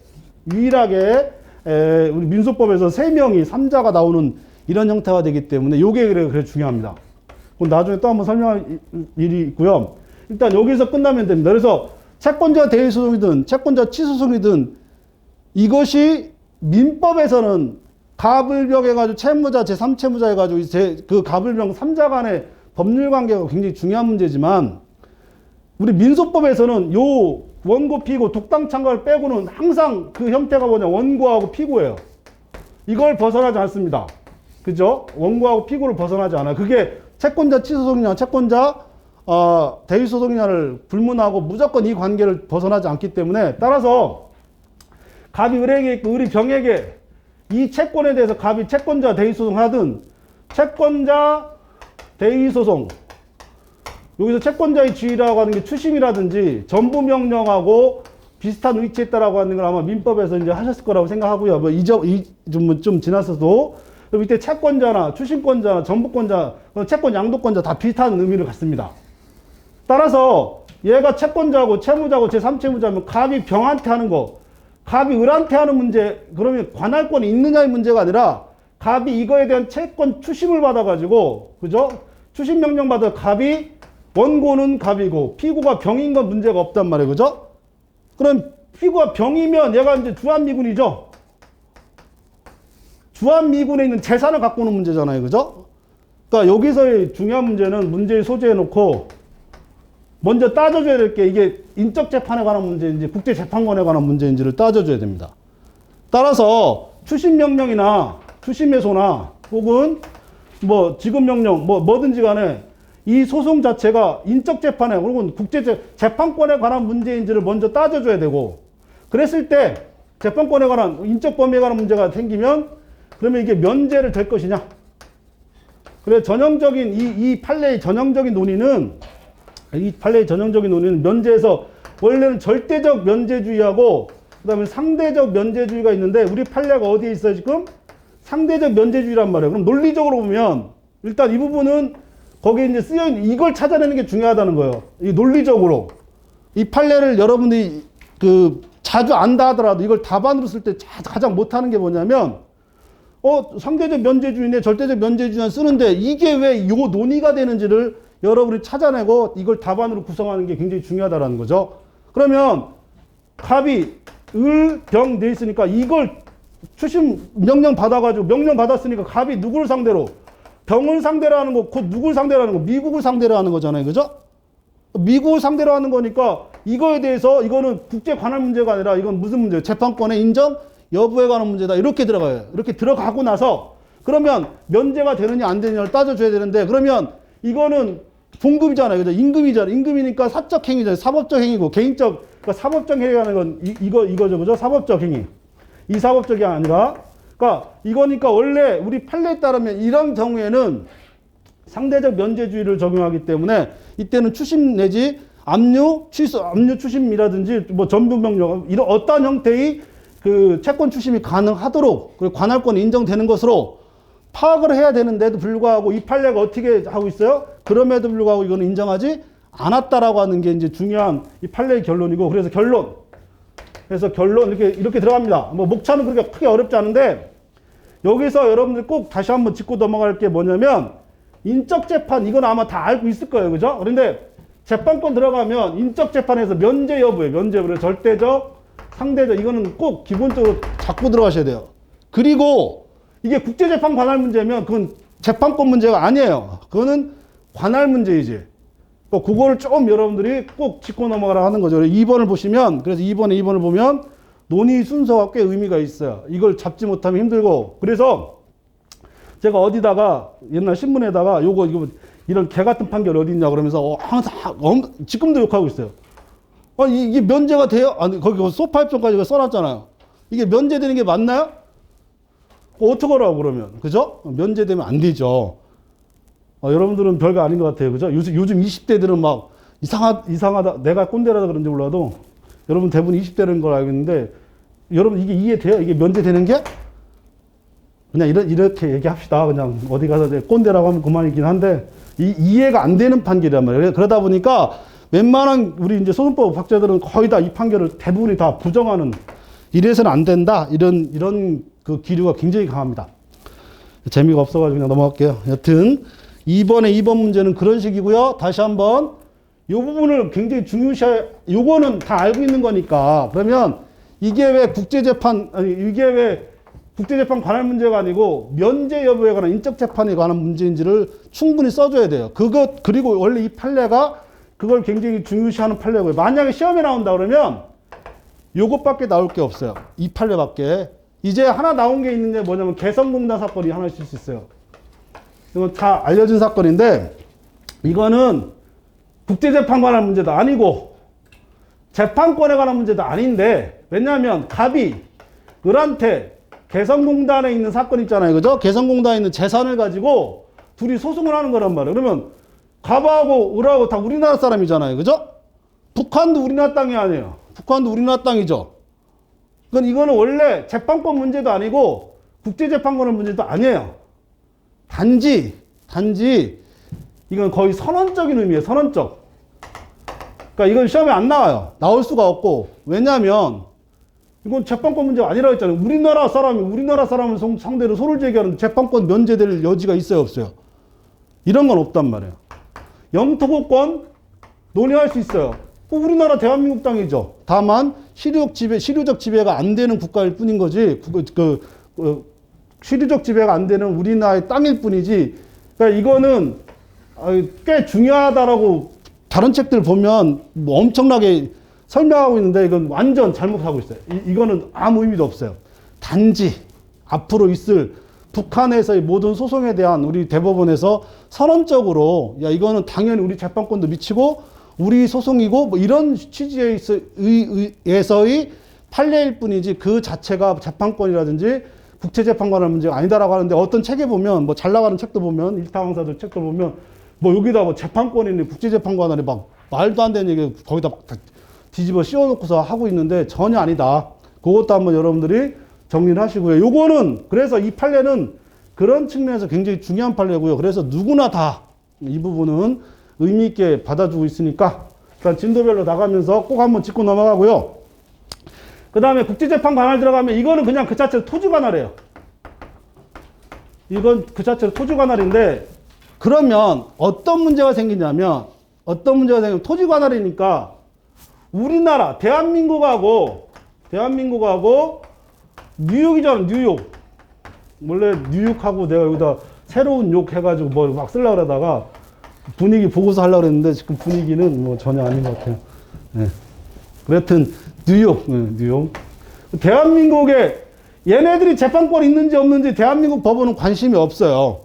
Speaker 1: 우리 민소법에서 3명이 3자가 나오는 이런 형태가 되기 때문에 요게 그래 중요합니다. 그럼 나중에 또 한번 설명할 일이 있고요. 일단 여기서 끝나면 됩니다. 그래서 채권자 대리소송이든 채권자 취소소송이든 이것이 민법에서는 갑을병 해가지고 채무자 제3채무자 해가지고 그 갑을병 3자 간의 법률 관계가 굉장히 중요한 문제지만, 우리 민소법에서는 요 원고 피고 독당 참가를 빼고는 항상 그 형태가 뭐냐, 원고하고 피고예요. 이걸 벗어나지 않습니다. 그죠? 원고하고 피고를 벗어나지 않아요. 그게 채권자 취소소송이냐 채권자 대리소송이냐를 불문하고 무조건 이 관계를 벗어나지 않기 때문에, 따라서 갑이 을에게 있고 을이 병에게 이 채권에 대해서 갑이 채권자 대리소송 하든 채권자 대리소송, 여기서 채권자의 지위라고 하는 게 추심이라든지 전부명령하고 비슷한 위치에 있다라고 하는 걸 아마 민법에서 이제 하셨을 거라고 생각하고요. 뭐 좀 지났어도 밑에 채권자나 추심권자나 전부권자, 채권 양도권자 다 비슷한 의미를 갖습니다. 따라서 얘가 채권자고 채무자고 제3채무자면 갑이 병한테 하는 거, 갑이 을한테 하는 문제, 그러면 관할권이 있느냐의 문제가 아니라 갑이 이거에 대한 채권 추심을 받아가지고, 그죠? 추심 명령 받아 갑이, 원고는 갑이고 피고가 병인 건 문제가 없단 말이에요. 그죠? 그럼 피고가 병이면 얘가 이제 주한미군이죠. 주한미군에 있는 재산을 갖고 오는 문제잖아요. 그죠? 그러니까 여기서의 중요한 문제는 문제의 소재에 놓고 먼저 따져줘야 될 게, 이게 인적 재판에 관한 문제인지 국제 재판권에 관한 문제인지를 따져줘야 됩니다. 따라서 추심 명령이나 추심 해소나 혹은 뭐 지급 명령 뭐든지 간에 이 소송 자체가 인적 재판에 혹은 국제 재판권에 관한 문제인지를 먼저 따져줘야 되고, 그랬을 때 재판권에 관한 인적 범위에 관한 문제가 생기면 그러면 이게 면제를 될 것이냐. 그래 전형적인 이 판례의 전형적인 논의는 면제에서 원래는 절대적 면제주의하고 그다음에 상대적 면제주의가 있는데 우리 판례가 어디에 있어요 지금? 상대적 면제주의란 말이에요. 그럼 논리적으로 보면 일단 이 부분은 거기에 이제 쓰여있는 이걸 찾아내는 게 중요하다는 거예요. 이 논리적으로 이 판례를 여러분들이 자주 안다 하더라도 이걸 답안으로 쓸 때 가장 못하는 게 뭐냐면 상대적 면제주의네 절대적 면제주의는 쓰는데 이게 왜 요 논의가 되는지를 여러분이 찾아내고 이걸 답안으로 구성하는 게 굉장히 중요하다는 거죠. 그러면 갑이 을, 병 돼 있으니까 이걸 추심 명령 받아가지고 명령 받았으니까 갑이 누구를 상대로? 병을 상대로 하는 거, 곧 누구를 상대로 하는 거? 미국을 상대로 하는 거잖아요. 그죠? 미국을 상대로 하는 거니까 이거에 대해서 이거는 국제 관할 문제가 아니라 이건 무슨 문제예요? 재판권의 인정 여부에 관한 문제다. 이렇게 들어가요. 이렇게 들어가고 나서 그러면 면제가 되느냐 안 되느냐를 따져줘야 되는데 그러면 이거는 봉급이잖아요. 그죠? 임금이잖아요. 임금이니까 사적 행위잖아요. 사법적 행위고 개인적, 그러니까 사법적 행위라는 건 이거죠. 그죠? 사법적 행위. 이 사법적이 아니라 그러니까 이거니까 원래 우리 판례에 따르면 이런 경우에는 상대적 면제주의를 적용하기 때문에 이때는 추심 내지 압류, 취소, 압류 추심이라든지 뭐 전부명령 이런 어떤 형태의 채권 추심이 가능하도록 그리고 관할권이 인정되는 것으로 파악을 해야 되는데도 불구하고 이 판례가 어떻게 하고 있어요? 그럼에도 불구하고 이거는 인정하지 않았다라고 하는 게 이제 중요한 이 판례의 결론이고 그래서 결론 이렇게 들어갑니다. 뭐 목차는 그렇게 크게 어렵지 않은데 여기서 여러분들 꼭 다시 한번 짚고 넘어갈 게 뭐냐면 인적 재판 이건 아마 다 알고 있을 거예요. 그죠? 그런데 재판권 들어가면 인적 재판에서 면제 여부예요. 면제 여부. 절대적, 상대적 이거는 꼭 기본적으로 잡고 들어가셔야 돼요. 그리고 이게 국제재판 관할 문제면 그건 재판권 문제가 아니에요. 그거는 관할 문제이지. 그거를 좀 여러분들이 꼭 짚고 넘어가라 하는 거죠. 2번을 보시면, 그래서 2번을 보면 논의 순서가 꽤 의미가 있어요. 이걸 잡지 못하면 힘들고. 그래서 제가 어디다가 옛날 신문에다가 이거 이런 개 같은 판결 어디 있냐 그러면서 항상 지금도 욕하고 있어요. 이게 면제가 돼요? 아니, 거기 소파입점까지 써놨잖아요. 이게 면제되는 게 맞나요? 어떡하라고 그러면. 그죠? 면제되면 안 되죠. 여러분들은 별거 아닌 것 같아요. 그죠? 요즘 20대들은 막 이상하다. 내가 꼰대라서 그런지 몰라도 여러분 대부분 20대라는 걸 알고 있는데 여러분 이게 이해돼요? 이게 면제되는 게? 그냥 이렇게 얘기합시다. 그냥 어디 가서 꼰대라고 하면 그만이긴 한데 이해가 안 되는 판결이란 말이에요. 그러다 보니까 웬만한 우리 이제 소송법 학자들은 거의 다 이 판결을 대부분이 다 부정하는 이래서는 안 된다. 이런 그 기류가 굉장히 강합니다. 재미가 없어가지고 그냥 넘어갈게요. 여튼 2번 문제는 그런 식이고요. 다시 한번 이 부분을 굉장히 요거는 다 알고 있는 거니까 그러면 이게 왜 국제재판 관할 문제가 아니고 면제 여부에 관한 인적 재판에 관한 문제인지를 충분히 써줘야 돼요. 그리고 원래 이 판례가 그걸 굉장히 중요시하는 판례고요. 만약에 시험에 나온다 그러면 요것밖에 나올 게 없어요. 이 판례밖에. 이제 하나 나온 게 있는데 뭐냐면 개성공단 사건이 하나 있을 수 있어요. 이건 다 알려진 사건인데 이거는 국제재판 관한 문제도 아니고 재판권에 관한 문제도 아닌데 왜냐하면 갑이 을한테 개성공단에 있는 사건 있잖아요. 그죠? 개성공단에 있는 재산을 가지고 둘이 소송을 하는 거란 말이에요. 그러면 갑하고 을하고 다 우리나라 사람이잖아요. 그죠? 북한도 우리나라 땅이 아니에요. 북한도 우리나라 땅이죠. 그건 이거는 원래 재판권 문제도 아니고 국제재판권의 문제도 아니에요. 단지 이건 거의 선언적인 의미예요. 선언적. 그러니까 이건 시험에 안 나와요. 나올 수가 없고 왜냐하면 이건 재판권 문제가 아니라고 했잖아요. 우리나라 사람을 상대로 소를 제기하는 재판권 면제될 여지가 있어요, 없어요? 이런 건 없단 말이에요. 영토권 논의할 수 있어요. 우리나라 대한민국 땅이죠. 다만 실효적 지배가 안 되는 국가일 뿐인 거지. 실효적 지배가 안 되는 우리나라의 땅일 뿐이지. 그러니까 이거는 꽤 중요하다라고 다른 책들 보면 뭐 엄청나게 설명하고 있는데 이건 완전 잘못하고 있어요. 이거는 아무 의미도 없어요. 단지 앞으로 있을 북한에서의 모든 소송에 대한 우리 대법원에서 선언적으로 야 이거는 당연히 우리 재판권도 미치고 우리 소송이고 뭐 이런 취지에서의 판례일 뿐이지 그 자체가 재판권이라든지 국제재판관할 문제가 아니다라고 하는데 어떤 책에 보면 뭐 잘 나가는 책도 보면 일타강사들 책도 보면 뭐 여기다 뭐 재판권이니 국제재판관하니 막 말도 안 되는 얘기 거기다 막 뒤집어 씌워놓고서 하고 있는데 전혀 아니다. 그것도 한번 여러분들이 정리를 하시고요. 요거는 그래서 이 판례는 그런 측면에서 굉장히 중요한 판례고요. 그래서 누구나 다 이 부분은 의미 있게 받아주고 있으니까 일단 진도별로 나가면서 꼭 한번 짚고 넘어가고요. 그 다음에 국제재판 관할 들어가면 이거는 그냥 그 자체로 토지 관할이에요. 이건 그 자체로 토지 관할인데 그러면 어떤 문제가 생기냐면 토지 관할이니까 우리나라 대한민국하고 뉴욕이잖아. 뉴욕. 원래 뉴욕하고 내가 여기다 새로운 욕 해가지고 뭐 막 쓰려고 그러다가 분위기 보고서 하려고 그랬는데 지금 분위기는 뭐 전혀 아닌 것 같아요. 네. 여튼 뉴욕. 대한민국에 얘네들이 재판권 있는지 없는지 대한민국 법원은 관심이 없어요.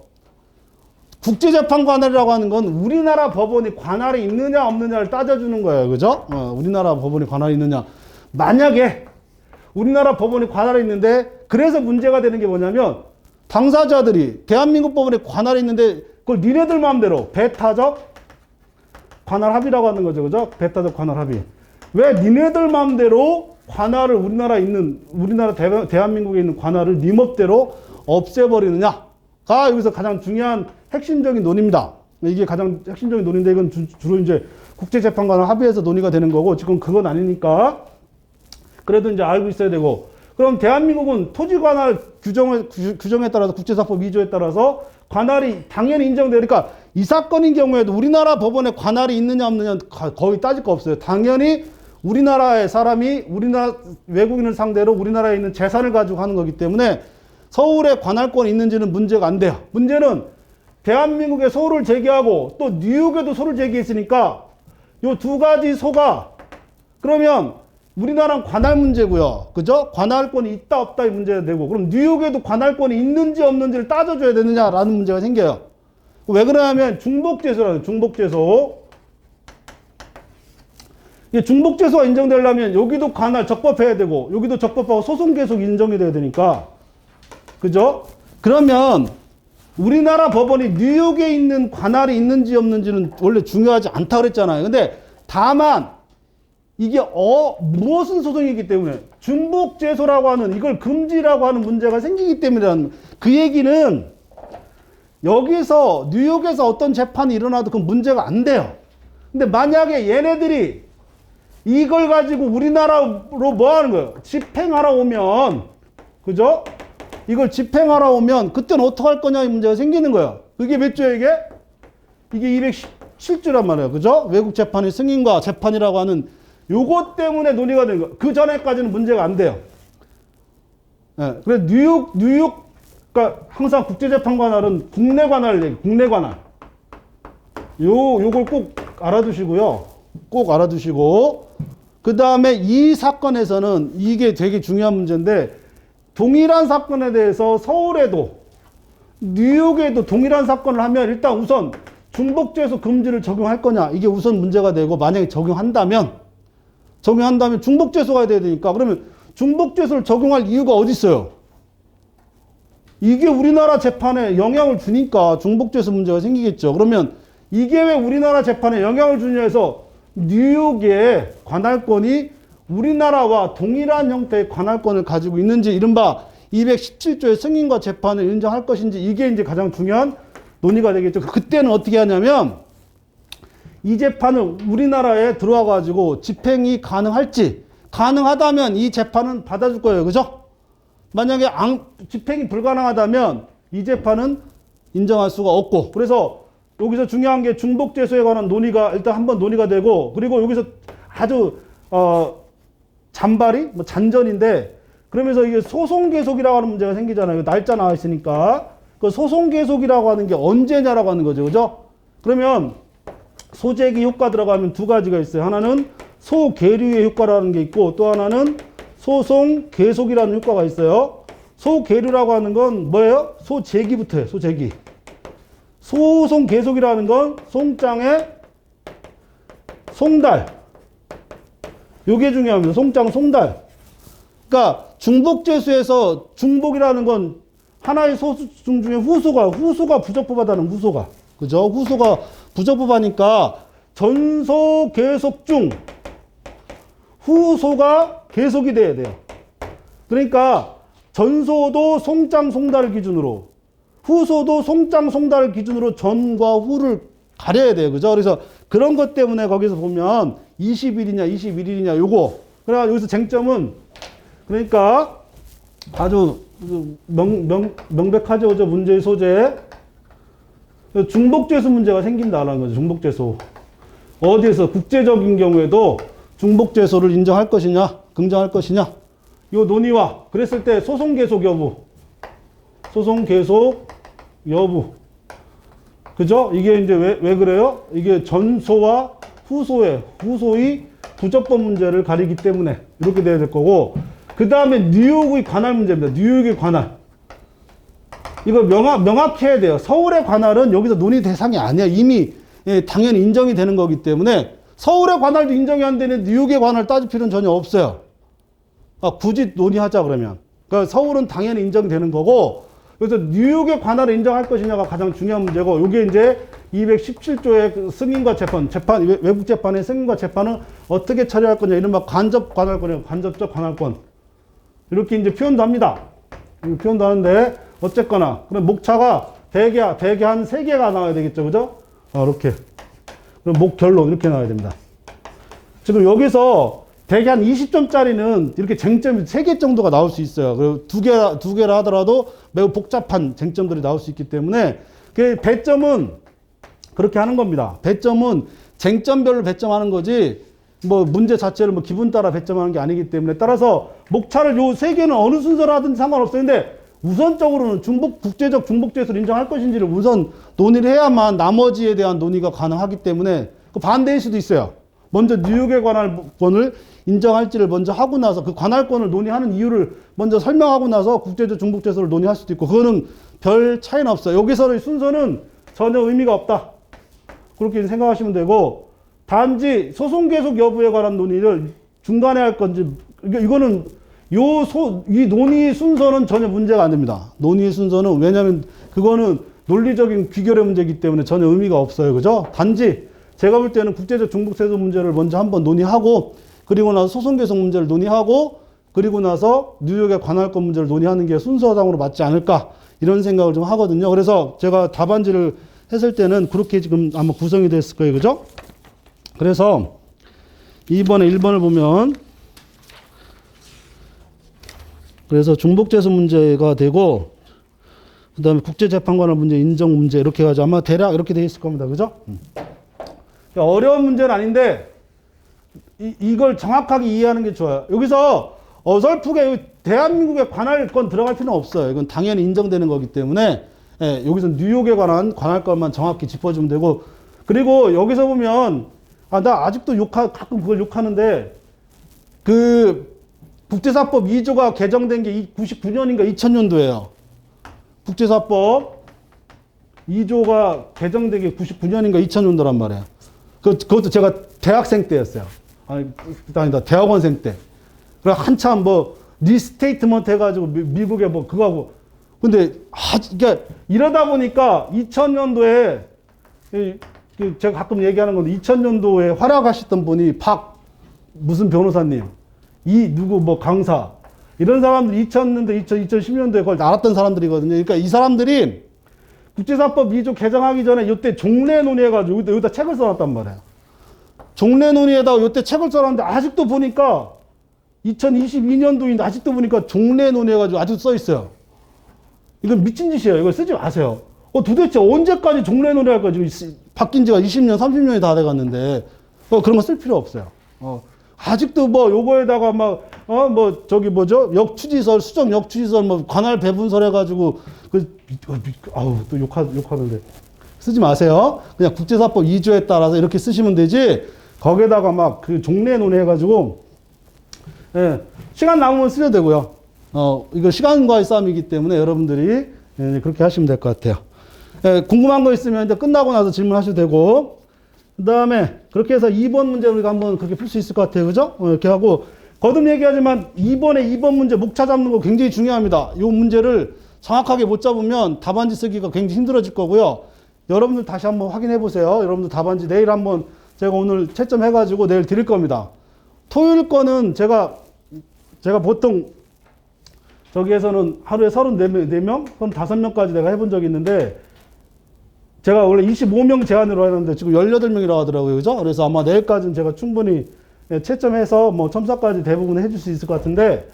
Speaker 1: 국제재판 관할이라고 하는 건 우리나라 법원이 관할이 있느냐 없느냐를 따져주는 거예요. 그죠? 우리나라 법원이 관할이 있느냐. 만약에 우리나라 법원이 관할이 있는데 그래서 문제가 되는 게 뭐냐면 당사자들이 대한민국 법원에 관할이 있는데 그걸 니네들 마음대로 배타적 관할 합의라고 하는 거죠. 그죠? 배타적 관할 합의. 왜 니네들 마음대로 관할을 우리나라 대한민국에 있는 관할을 니 멋대로 없애버리느냐가 여기서 가장 중요한 핵심적인 논의입니다. 이게 가장 핵심적인 논의인데 이건 주로 이제 국제재판관을 합의해서 논의가 되는 거고 지금 그건 아니니까 그래도 이제 알고 있어야 되고 그럼 대한민국은 토지관할 규정에 따라서 국제사법 2조에 따라서 관할이 당연히 인정돼요. 그러니까 이 사건인 경우에도 우리나라 법원에 관할이 있느냐 없느냐 거의 따질 거 없어요. 당연히 우리나라의 사람이 우리나라 외국인을 상대로 우리나라에 있는 재산을 가지고 하는 거기 때문에 서울에 관할권이 있는지는 문제가 안 돼요. 문제는 대한민국에 소를 제기하고 또 뉴욕에도 소를 제기했으니까 요 두 가지 소가 그러면 우리나라는 관할 문제고요. 그죠? 관할권이 있다 없다 이 문제가 되고 그럼 뉴욕에도 관할권이 있는지 없는지를 따져줘야 되느냐라는 문제가 생겨요. 왜 그러냐면 중복죄소라는 중복죄소. 중복죄소가 인정되려면 여기도 관할 적법해야 되고 여기도 적법하고 소송 계속 인정이 돼야 되니까 그죠? 그러면 우리나라 법원이 뉴욕에 있는 관할이 있는지 없는지는 원래 중요하지 않다고 그랬잖아요. 근데 다만 이게 무엇은 소송이기 때문에 중복죄소라고 하는 이걸 금지라고 하는 문제가 생기기 때문이라는 그 얘기는 여기서 뉴욕에서 어떤 재판이 일어나도 그 문제가 안 돼요. 근데 만약에 얘네들이 이걸 가지고 우리나라로 뭐 하는 거예요? 집행하러 오면 그죠? 이걸 집행하러 오면 그때는 어떡할 거냐 이 문제가 생기는 거예요. 그게 몇 조예요 이게? 이게 217조란 말이에요. 그죠? 외국 재판의 승인과 재판이라고 하는 요것 때문에 논의가 되는 거예요. 그 전에까지는 문제가 안 돼요. 예. 그래서 그러니까 항상 국제재판 관할은 국내 관할 국내 관할. 요걸 꼭 알아두시고요. 꼭 알아두시고. 그 다음에 이 사건에서는 이게 되게 중요한 문제인데 동일한 사건에 대해서 서울에도 뉴욕에도 동일한 사건을 하면 일단 우선 중복죄소 금지를 적용할 거냐 이게 우선 문제가 되고 만약에 적용한다면 중복죄소가 돼야 되니까 그러면 중복죄소를 적용할 이유가 어디 있어요? 이게 우리나라 재판에 영향을 주니까 중복죄소 문제가 생기겠죠. 그러면 이게 왜 우리나라 재판에 영향을 주냐 해서 뉴욕의 관할권이 우리나라와 동일한 형태의 관할권을 가지고 있는지 이른바 217조의 승인과 재판을 인정할 것인지 이게 이제 가장 중요한 논의가 되겠죠. 그때는 어떻게 하냐면 이 재판을 우리나라에 들어와 가지고 집행이 가능할지 가능하다면 이 재판은 받아줄 거예요. 그죠? 만약에 집행이 불가능하다면 이 재판은 인정할 수가 없고 그래서 여기서 중요한 게 중복죄소에 관한 논의가 일단 한번 논의가 되고 그리고 여기서 아주 잔발이 뭐 잔전인데 그러면서 이게 소송 계속이라고 하는 문제가 생기잖아요. 날짜 나와 있으니까 그 소송 계속이라고 하는 게 언제냐라고 하는 거죠. 그죠? 그러면 소재기 효과 들어가면 두 가지가 있어요. 하나는 소계류의 효과라는 게 있고 또 하나는 소송 계속이라는 효과가 있어요. 소계류라고 하는 건 뭐예요? 소재기부터 해요. 소재기. 소송 계속이라는 건 송장의 송달. 요게 중요합니다. 송장, 송달. 그러니까 중복재수에서 중복이라는 건 하나의 소수중 중에 후소가 부적법하다는 후소가. 그죠? 후소가 부적법하니까 전소 계속 중 후소가 계속이 돼야 돼요. 그러니까 전소도 송장, 송달 기준으로 후소도 송장, 송달 기준으로 전과 후를 가려야 돼요. 그죠? 그래서 그런 것 때문에 거기서 보면 20일이냐, 21일이냐, 요거. 그래서 여기서 쟁점은, 그러니까 아주 명백하죠. 그죠? 문제의 소재. 중복재수 문제가 생긴다는 거죠. 중복재수. 어디에서 국제적인 경우에도 중복재수를 인정할 것이냐, 긍정할 것이냐. 요 논의와 그랬을 때 소송 계속 여부. 소송 계속 여부. 그죠? 이게 이제 왜 그래요? 이게 전소와 후소의 부적법 문제를 가리기 때문에 이렇게 돼야 될 거고, 그 다음에 뉴욕의 관할 문제입니다. 뉴욕의 관할. 이거 명확히 해야 돼요. 서울의 관할은 여기서 논의 대상이 아니야. 이미 당연히 인정이 되는 거기 때문에 서울의 관할도 인정이 안 되는 뉴욕의 관할 따질 필요는 전혀 없어요. 굳이 논의하자 그러면. 그러니까 서울은 당연히 인정되는 거고, 그래서 뉴욕의 관할을 인정할 것이냐가 가장 중요한 문제고, 이게 이제 217조의 그 승인과 재판, 외국 재판의 승인과 재판은 어떻게 처리할 거냐, 이른바 간접 관할권이에요. 간접적 관할권. 이렇게 이제 표현도 합니다. 표현도 하는데, 어쨌거나, 그럼 목차가 대개 한 3개가 나와야 되겠죠. 그죠? 이렇게. 그럼 목결론 이렇게 나와야 됩니다. 지금 여기서 대개 한 20점짜리는 이렇게 쟁점이 3개 정도가 나올 수 있어요. 그리고 두 개라 하더라도 매우 복잡한 쟁점들이 나올 수 있기 때문에 그 배점은 그렇게 하는 겁니다. 배점은 쟁점별로 배점하는 거지 뭐 문제 자체를 뭐 기분 따라 배점하는 게 아니기 때문에, 따라서 목차를 요 3개는 어느 순서로 하든지 상관없어요. 근데 우선적으로는 국제적 중복재수를 인정할 것인지를 우선 논의를 해야만 나머지에 대한 논의가 가능하기 때문에 그 반대일 수도 있어요. 먼저 뉴욕의 관할권을 인정할지를 먼저 하고 나서 그 관할권을 논의하는 이유를 먼저 설명하고 나서 국제적 중복재수를 논의할 수도 있고, 그거는 별 차이는 없어요. 여기서의 순서는 전혀 의미가 없다. 그렇게 생각하시면 되고, 단지 소송 계속 여부에 관한 논의를 중간에 할 건지, 이거는 이 논의 순서는 전혀 문제가 안 됩니다. 논의 순서는, 왜냐하면 그거는 논리적인 귀결의 문제이기 때문에 전혀 의미가 없어요. 그죠? 단지 제가 볼 때는 국제적 중복재수 문제를 먼저 한번 논의하고, 그리고 나서 소송 계속 문제를 논의하고, 그리고 나서 뉴욕의 관할권 문제를 논의하는 게 순서상으로 맞지 않을까, 이런 생각을 좀 하거든요. 그래서 제가 답안지를 했을 때는 그렇게 지금 아마 구성이 됐을 거예요. 그죠? 그래서 2번에 1번을 보면, 그래서 중복재수 문제가 되고, 그 다음에 국제재판관할 문제, 인정 문제, 이렇게 해가지고 아마 대략 이렇게 돼 있을 겁니다. 그죠? 어려운 문제는 아닌데, 이걸 정확하게 이해하는 게 좋아요. 여기서 어설프게 대한민국의 관할권 들어갈 필요는 없어요. 이건 당연히 인정되는 거기 때문에, 여기서 뉴욕에 관한 관할권만 정확히 짚어주면 되고, 그리고 여기서 보면, 나 아직도 가끔 그걸 욕하는데, 국제사법 2조가 개정된 게 99년인가 2000년도예요. 국제사법 2조가 개정된 게 99년인가 2000년도란 말이에요. 그것도 제가 대학생 때였어요. 아니다, 대학원생 때. 그래, 한참 리스테이트먼트 해가지고 미국에 그거 하고. 근데, 그러니까 이러다 보니까 2000년도에, 제가 가끔 얘기하는 건데, 2000년도에 활약하셨던 분이 무슨 변호사님, 강사, 이런 사람들이 2000년도, 2010년도에 그걸 알았던 사람들이거든요. 그러니까 이 사람들이 국제사법 2조 개정하기 전에 이때 종래 논의해가지고 여기다 책을 써놨단 말이에요. 종래 논의에다가 이때 책을 써놨는데 아직도 보니까 2022년도인데 아직도 보니까 종래 논의해가지고 아직도 써있어요. 이건 미친 짓이에요. 이걸 쓰지 마세요. 도대체 언제까지 종래 논의할 거지? 바뀐 지가 20년, 30년이 다 돼갔는데 그런 거 쓸 필요 없어요. 아직도 요거에다가 역추지설, 수정 역추지설, 관할 배분설 해가지고, 또 욕하는데. 쓰지 마세요. 그냥 국제사법 2조에 따라서 이렇게 쓰시면 되지, 거기에다가 종래 논의해가지고, 시간 남으면 쓰셔도 되고요. 이거 시간과의 싸움이기 때문에 여러분들이 그렇게 하시면 될 것 같아요. 궁금한 거 있으면 이제 끝나고 나서 질문하셔도 되고, 그 다음에 그렇게 해서 2번 문제 우리가 한번 그렇게 풀 수 있을 것 같아요. 그죠? 이렇게 하고, 거듭 얘기하지만 2번 문제 목차 잡는 거 굉장히 중요합니다. 이 문제를 정확하게 못 잡으면 답안지 쓰기가 굉장히 힘들어질 거고요. 여러분들 다시 한번 확인해 보세요. 여러분들 답안지 내일 한번 제가 오늘 채점 해가지고 내일 드릴 겁니다. 토요일 거는 제가 보통 저기에서는 하루에 34명, 35명까지 내가 해본 적이 있는데, 제가 원래 25명 제한으로 하는데 지금 18명이라고 하더라고요. 그죠? 그래서 아마 내일까지는 제가 충분히 채점해서 뭐 첨삭까지 대부분 해줄 수 있을 것 같은데,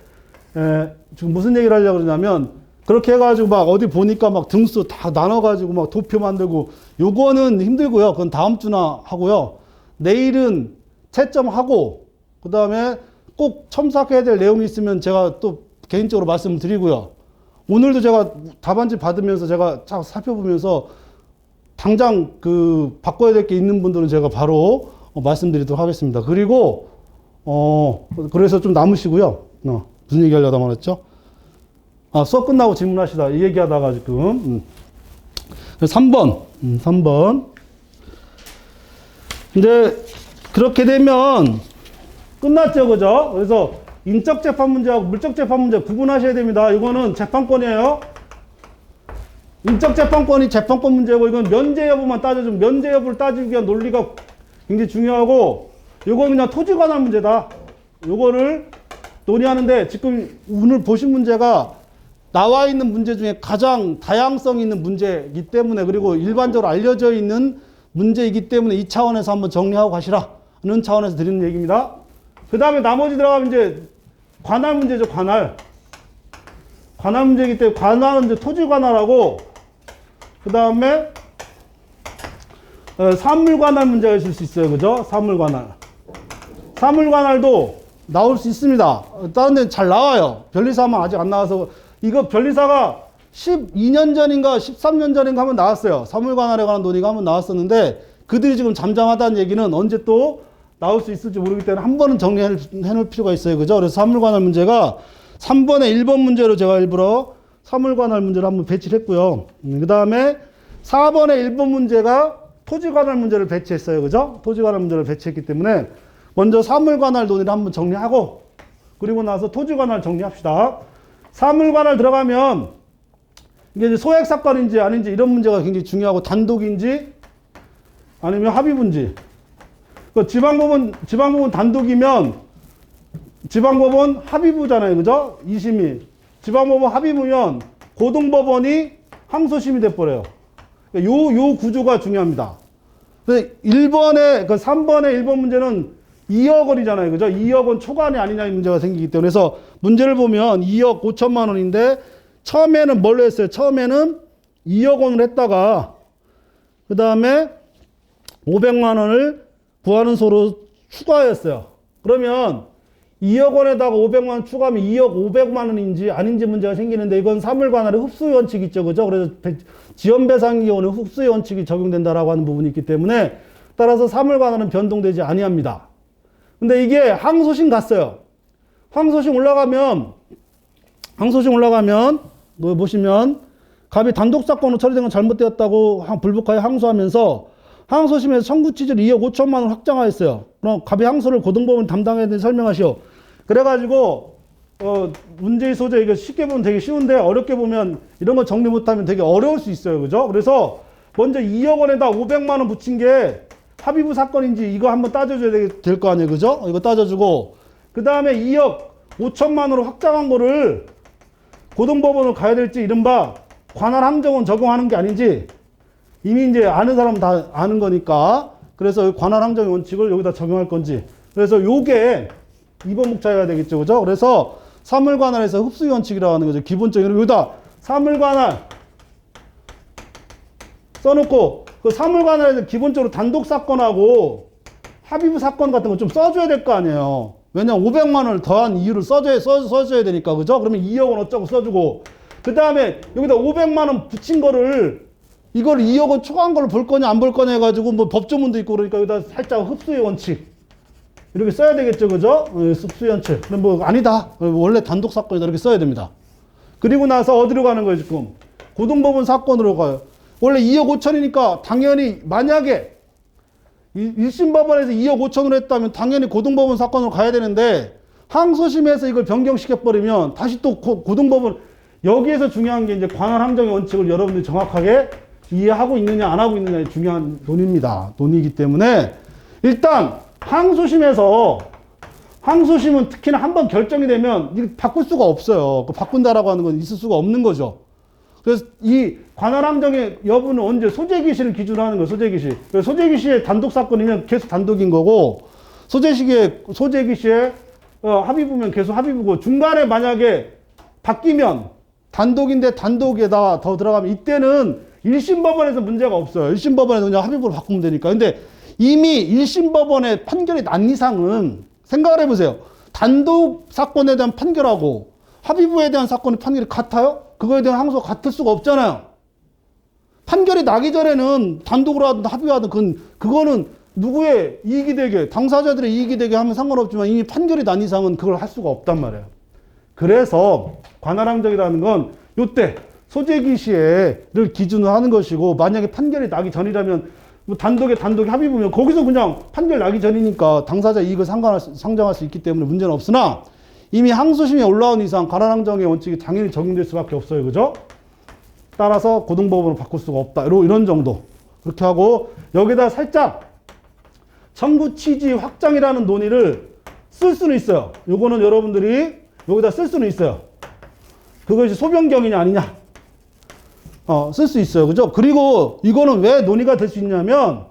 Speaker 1: 지금 무슨 얘기를 하려고 그러냐면, 그렇게 해가지고 막 어디 보니까 막 등수 다 나눠가지고 막 도표 만들고, 요거는 힘들고요. 그건 다음 주나 하고요. 내일은 채점하고, 그 다음에 꼭 첨삭해야 될 내용이 있으면 제가 또 개인적으로 말씀을 드리고요. 오늘도 제가 답안지 받으면서 제가 쫙 살펴보면서 당장 바꿔야 될 게 있는 분들은 제가 바로 말씀드리도록 하겠습니다. 그리고, 그래서 좀 남으시고요. 무슨 얘기 하려다 말했죠? 수업 끝나고 질문하시다. 이 얘기 하다가 지금. 3번. 이제, 그렇게 되면 끝났죠. 그죠? 그래서 인적 재판 문제하고 물적 재판 문제 구분하셔야 됩니다. 이거는 재판권이에요. 인적 재판권이 재판권 문제고, 이건 면제 여부만 따져주면, 면제 여부를 따지기 위한 논리가 굉장히 중요하고, 이건 그냥 토지 관할 문제다. 요거를 논의하는데, 지금 오늘 보신 문제가 나와 있는 문제 중에 가장 다양성 있는 문제이기 때문에, 그리고 일반적으로 알려져 있는 문제이기 때문에 이 차원에서 한번 정리하고 가시라는 차원에서 드리는 얘기입니다. 그 다음에 나머지 들어가면 이제 관할 문제죠. 관할 문제이기 때문에, 관할은 이제 토지 관할하고, 그 다음에 사물 관할 문제가 있을 수 있어요. 그죠? 사물 관할도 나올 수 있습니다. 다른 데는 잘 나와요. 변리사만 아직 안 나와서, 이거 변리사가 12년 전인가 13년 전인가 한번 나왔어요. 사물 관할에 관한 논의가 한번 나왔었는데, 그들이 지금 잠잠하다는 얘기는 언제 또 나올 수 있을지 모르기 때문에 한 번은 정리해 놓을 필요가 있어요. 그죠? 그래서 사물 관할 문제가 3번에 1번 문제로 제가 일부러 사물 관할 문제를 한번 배치를 했고요. 그 다음에 4번에 1번 문제가 토지 관할 문제를 배치했어요. 그죠? 토지 관할 문제를 배치했기 때문에 먼저 사물 관할 논의를 한번 정리하고, 그리고 나서 토지 관할 정리합시다. 사물 관할 들어가면 이게 이제 소액 사건인지 아닌지 이런 문제가 굉장히 중요하고, 단독인지 아니면 합의부인지. 지방법원 단독이면 지방법원 합의부잖아요. 그죠? 2심이. 지방법원 합의부면 고등법원이 항소심이 돼버려요. 요 구조가 중요합니다. 3번의 1번 문제는 2억 원이잖아요. 그죠? 2억 원 초과이 아니냐의 문제가 생기기 때문에, 그래서 문제를 보면 2억 5천만 원인데, 처음에는 뭘로 했어요? 처음에는 2억 원을 했다가, 그 다음에 500만 원을 구하는 소로 추가했어요. 그러면 2억 원에다가 500만 원 추가하면 2억 500만 원인지 아닌지 문제가 생기는데, 이건 사물 관할의 흡수의 원칙이 있죠. 그죠? 그래서 지연배상의 경우는 흡수의 원칙이 적용된다라고 하는 부분이 있기 때문에, 따라서 사물 관할은 변동되지 아니합니다. 근데 이게 항소심 갔어요. 항소심 올라가면 보시면 갑이 단독사건으로 처리된 건 잘못되었다고 불복하여 항소하면서, 항소심에서 청구 취지를 2억 5천만 원 확정하였어요. 그럼 갑이 항소를 고등법원 담당해야 되는지 설명하시오. 그래가지고 문제의 소재, 이거 쉽게 보면 되게 쉬운데, 어렵게 보면 이런 거 정리 못하면 되게 어려울 수 있어요. 그죠? 그래서 먼저 2억 원에다 500만 원 붙인 게 합의부 사건인지 이거 한번 따져줘야 될 거 아니에요. 그죠? 이거 따져주고, 그 다음에 2억 5천만 원으로 확정한 거를 고등법원으로 가야 될지, 이른바 관할 항정원 적용하는 게 아닌지, 이미 이제 아는 사람은 다 아는 거니까, 그래서 관할 항정의 원칙을 여기다 적용할 건지, 그래서 요게 2번 목차여야 되겠죠. 그죠? 그래서 사물 관할에서 흡수의 원칙이라고 하는 거죠. 기본적으로 여기다 사물 관할 써놓고, 그 사물 관할에서 기본적으로 단독 사건하고 합의부 사건 같은 거 좀 써줘야 될 거 아니에요. 왜냐면 500만 원을 더한 이유를 써줘야 되니까. 그죠? 그러면 2억 원 어쩌고 써주고, 그 다음에 여기다 500만 원 붙인 거를, 이걸 2억 원 초과한 걸 볼 거냐 안 볼 거냐 해가지고 뭐 법조문도 있고 그러니까 여기다 살짝 흡수의 원칙 이렇게 써야 되겠죠, 그죠? 수연체. 근데 뭐 아니다. 원래 단독 사건이다. 이렇게 써야 됩니다. 그리고 나서 어디로 가는 거예요, 지금? 고등법원 사건으로 가요. 원래 2억 5천이니까 당연히 만약에 1심 법원에서 2억 5천으로 했다면 당연히 고등법원 사건으로 가야 되는데 항소심에서 이걸 변경시켜버리면 다시 또 고등법원 여기에서 중요한 게 이제 관할 항정의 원칙을 여러분들이 정확하게 이해하고 있느냐 안 하고 있느냐의 중요한 논의입니다. 논의이기 때문에 일단 항소심은 특히나 한번 결정이 되면 이거 바꿀 수가 없어요. 바꾼다라고 하는 건 있을 수가 없는 거죠. 그래서 이 관할 항정의 여부는 언제 소재기시를 기준으로 하는 거예요. 소재기시. 소재기시의 단독 사건이면 계속 단독인 거고 소재기시의 합의부면 계속 합의부고 중간에 만약에 바뀌면 단독인데 단독에다 더 들어가면 이때는 1심 법원에서 문제가 없어요. 1심 법원에서 그냥 합의부로 바꾸면 되니까. 근데 이미 1심 법원의 판결이 난 이상은 생각을 해보세요. 단독 사건에 대한 판결하고 합의부에 대한 사건의 판결이 같아요? 그거에 대한 항소가 같을 수가 없잖아요. 판결이 나기 전에는 단독으로 하든 합의로 하든 그거는 누구의 이익이 되게 당사자들의 이익이 되게 하면 상관없지만 이미 판결이 난 이상은 그걸 할 수가 없단 말이에요. 그래서 관할항정이라는 건 요때 소재기시를 기준으로 하는 것이고 만약에 판결이 나기 전이라면 뭐 단독에 합의보면 거기서 그냥 판결 나기 전이니까 당사자 이익을 상정할 수 있기 때문에 문제는 없으나 이미 항소심에 올라온 이상 관할항정의 원칙이 당연히 적용될 수밖에 없어요. 그죠? 따라서 고등법원으로 바꿀 수가 없다. 이런 정도. 그렇게 하고 여기다 살짝 청구 취지 확장이라는 논의를 쓸 수는 있어요. 요거는 여러분들이 여기다 쓸 수는 있어요. 그것이 소변경이냐 아니냐. 쓸 수 있어요. 그죠? 그리고 이거는 왜 논의가 될 수 있냐면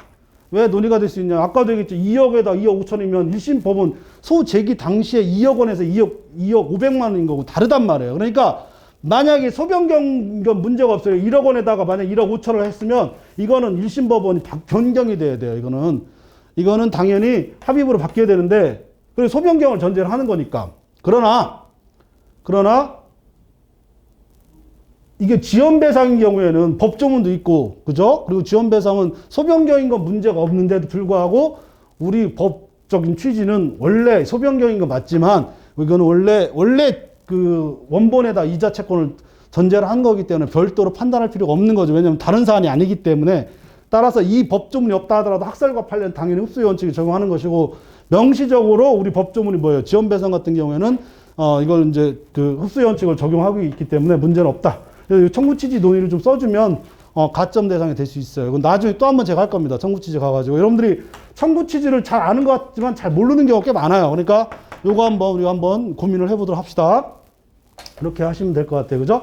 Speaker 1: 아까도 얘기했죠. 2억에다 2억 5천이면 1심 법원 소제기 당시에 2억 원에서 2억 500만 원인 거고 다르단 말이에요. 그러니까 만약에 소변경 문제가 없어요. 1억 원에다가 만약 1억 5천을 했으면 이거는 1심 법원이 변경이 돼야 돼요. 이거는 당연히 합의부로 바뀌어야 되는데 그리고 소변경을 전제로 하는 거니까. 그러나 이게 지연배상인 경우에는 법조문도 있고, 그죠? 그리고 지연배상은 소변경인 건 문제가 없는데도 불구하고 우리 법적인 취지는 원래 소변경인 건 맞지만 이거는 원래 그 원본에다 이자 채권을 전제를 한 거기 때문에 별도로 판단할 필요가 없는 거죠. 왜냐하면 다른 사안이 아니기 때문에 따라서 이 법조문이 없다 하더라도 학설과 판례는 당연히 흡수의 원칙을 적용하는 것이고 명시적으로 우리 법조문이 뭐예요? 지연배상 같은 경우에는 이걸 이제 그 흡수의 원칙을 적용하고 있기 때문에 문제는 없다. 청구취지 논의를 좀 써주면 가점 대상이 될 수 있어요. 이건 나중에 또 한 번 제가 할 겁니다. 청구취지 가가지고 여러분들이 청구취지를 잘 아는 것 같지만 잘 모르는 경우가 꽤 많아요. 그러니까 요거 우리가 한번 고민을 해보도록 합시다. 이렇게 하시면 될 것 같아요. 그죠?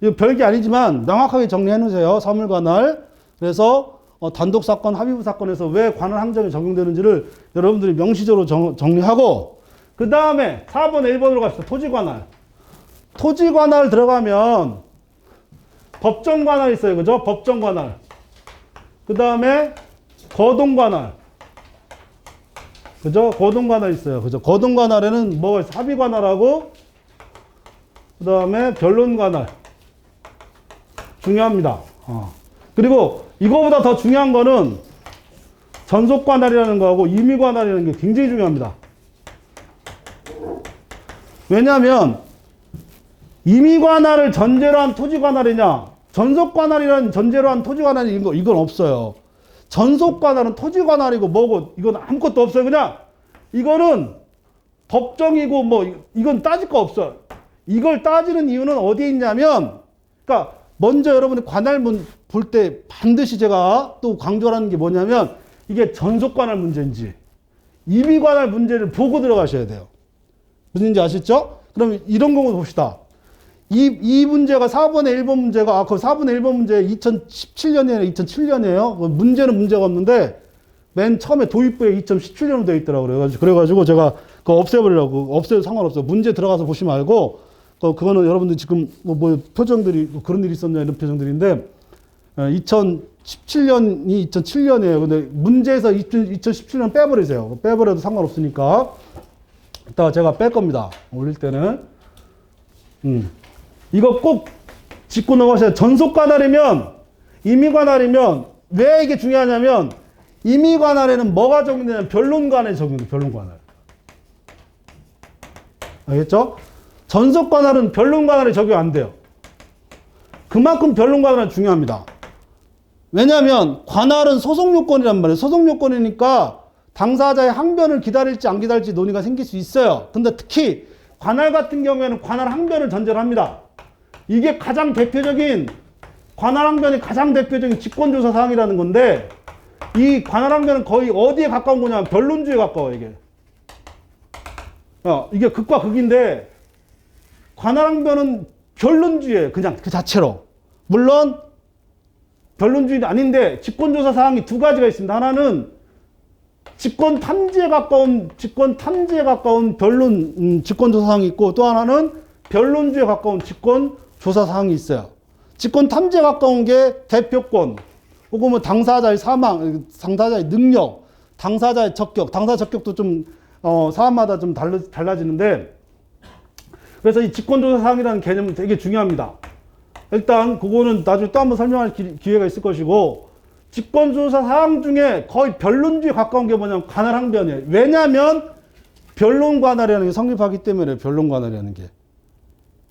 Speaker 1: 이거 별게 아니지만 명확하게 정리해 놓으세요. 사물관할. 그래서 단독 사건, 합의부 사건에서 왜 관할 항정이 적용되는지를 여러분들이 명시적으로 정리하고 그 다음에 4번, 1번으로 갑시다. 토지관할. 토지관할 들어가면 법정관할 있어요. 그죠? 법정관할. 그 다음에 거동관할. 그죠? 거동관할 있어요. 그죠? 거동관할에는 뭐가 있어요? 합의관할하고 그 다음에 변론관할. 중요합니다. 그리고 이거보다 더 중요한 거는 전속관할이라는 거하고 임의관할이라는 게 굉장히 중요합니다. 왜냐하면 임의관할을 전제로 한 토지관할이냐 전속관할이라는 전제로 한 토지관할이 이건 없어요. 전속관할은 토지관할이고 뭐고 이건 아무것도 없어요. 그냥 이거는 법정이고 뭐 이건 따질 거 없어요. 이걸 따지는 이유는 어디에 있냐면 그러니까 먼저 여러분이 관할문 볼 때 반드시 제가 또 강조하는 게 뭐냐면 이게 전속관할 문제인지 임의관할 문제를 보고 들어가셔야 돼요. 무슨지 아시죠? 그럼 이런 경우 봅시다. 이 문제가 4번의 1번 문제가 그 4번의 1번 문제 2017년이에요. 2007년이에요. 문제는 문제가 없는데 맨 처음에 도입부에 2017년으로 되어 있더라고요. 그래가지고 제가 그거 없애버리려고 없애도 상관없어요. 문제 들어가서 보시면 알고 그거는 여러분들 지금 뭐 표정들이 뭐 그런 일이 있었냐 이런 표정들인데 2017년이 2007년이에요. 근데 문제에서 2017년 빼버리세요. 빼버려도 상관없으니까 이따가 제가 뺄 겁니다. 올릴 때는 이거 꼭 짚고 넘어가셔야 전속관할이면 임의관할이면 왜 이게 중요하냐면 임의관할에는 뭐가 적용되냐면 변론관할이 적용돼요. 변론관할. 알겠죠? 전속 관할은 변론 관할에 적용 안 돼요. 그만큼 변론 관할은 중요합니다. 왜냐하면 관할은 소송 요건이란 말이에요. 소송 요건이니까 당사자의 항변을 기다릴지 안 기다릴지 논의가 생길 수 있어요. 근데 특히 관할 같은 경우에는 관할 항변을 전제로 합니다. 이게 가장 대표적인 관할 항변이 가장 대표적인 직권조사 사항이라는 건데 이 관할 항변은 거의 어디에 가까운 거냐면 변론주에 가까워요. 이게 극과 극인데 관할 항변은 변론주에 그냥 그 자체로 물론 변론주의는 아닌데 직권조사 사항이 두 가지가 있습니다. 하나는 직권 탐지에 가까운 변론 직권조사 사항이 있고 또 하나는 변론주에 가까운 직권조사 사항이 있어요. 직권 탐지에 가까운 게 대표권 혹은 뭐 당사자의 사망, 당사자의 능력, 당사자의 적격, 당사 적격도 좀 사안마다 좀 달라지는데 그래서 이 직권조사 사항이라는 개념은 되게 중요합니다. 일단 그거는 나중에 또 한번 설명할 기회가 있을 것이고 직권조사 사항 중에 거의 변론주에 가까운 게 뭐냐면 관할 항변이에요. 왜냐하면 변론 관할이라는 게 성립하기 때문에 변론 관할이라는 게.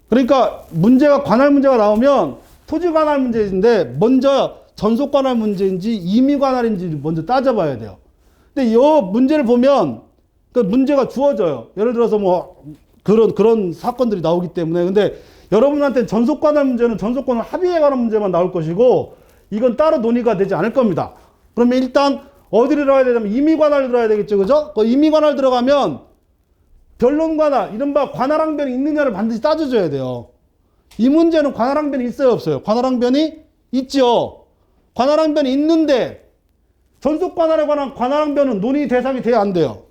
Speaker 1: 그러니까 문제가 관할 문제가 나오면 토지 관할 문제인데 먼저 전속 관할 문제인지 임의 관할인지 먼저 따져봐야 돼요. 근데 이 문제를 보면 그 문제가 주어져요. 예를 들어서 뭐 그런 사건들이 나오기 때문에. 근데 여러분한테는 전속 관할 문제는 전속 관할 합의에 관한 문제만 나올 것이고 이건 따로 논의가 되지 않을 겁니다. 그러면 일단 어디를 들어야 되냐면 임의 관할 들어야 되겠죠. 그죠? 그 임의 관할 들어가면 변론 관할, 이른바 관할 항변이 있느냐를 반드시 따져줘야 돼요. 이 문제는 관할 항변이 있어요, 없어요? 관할 항변이 있죠. 관할 항변이 있는데 전속 관할에 관한 관할 항변은 논의 대상이 돼야 안 돼요.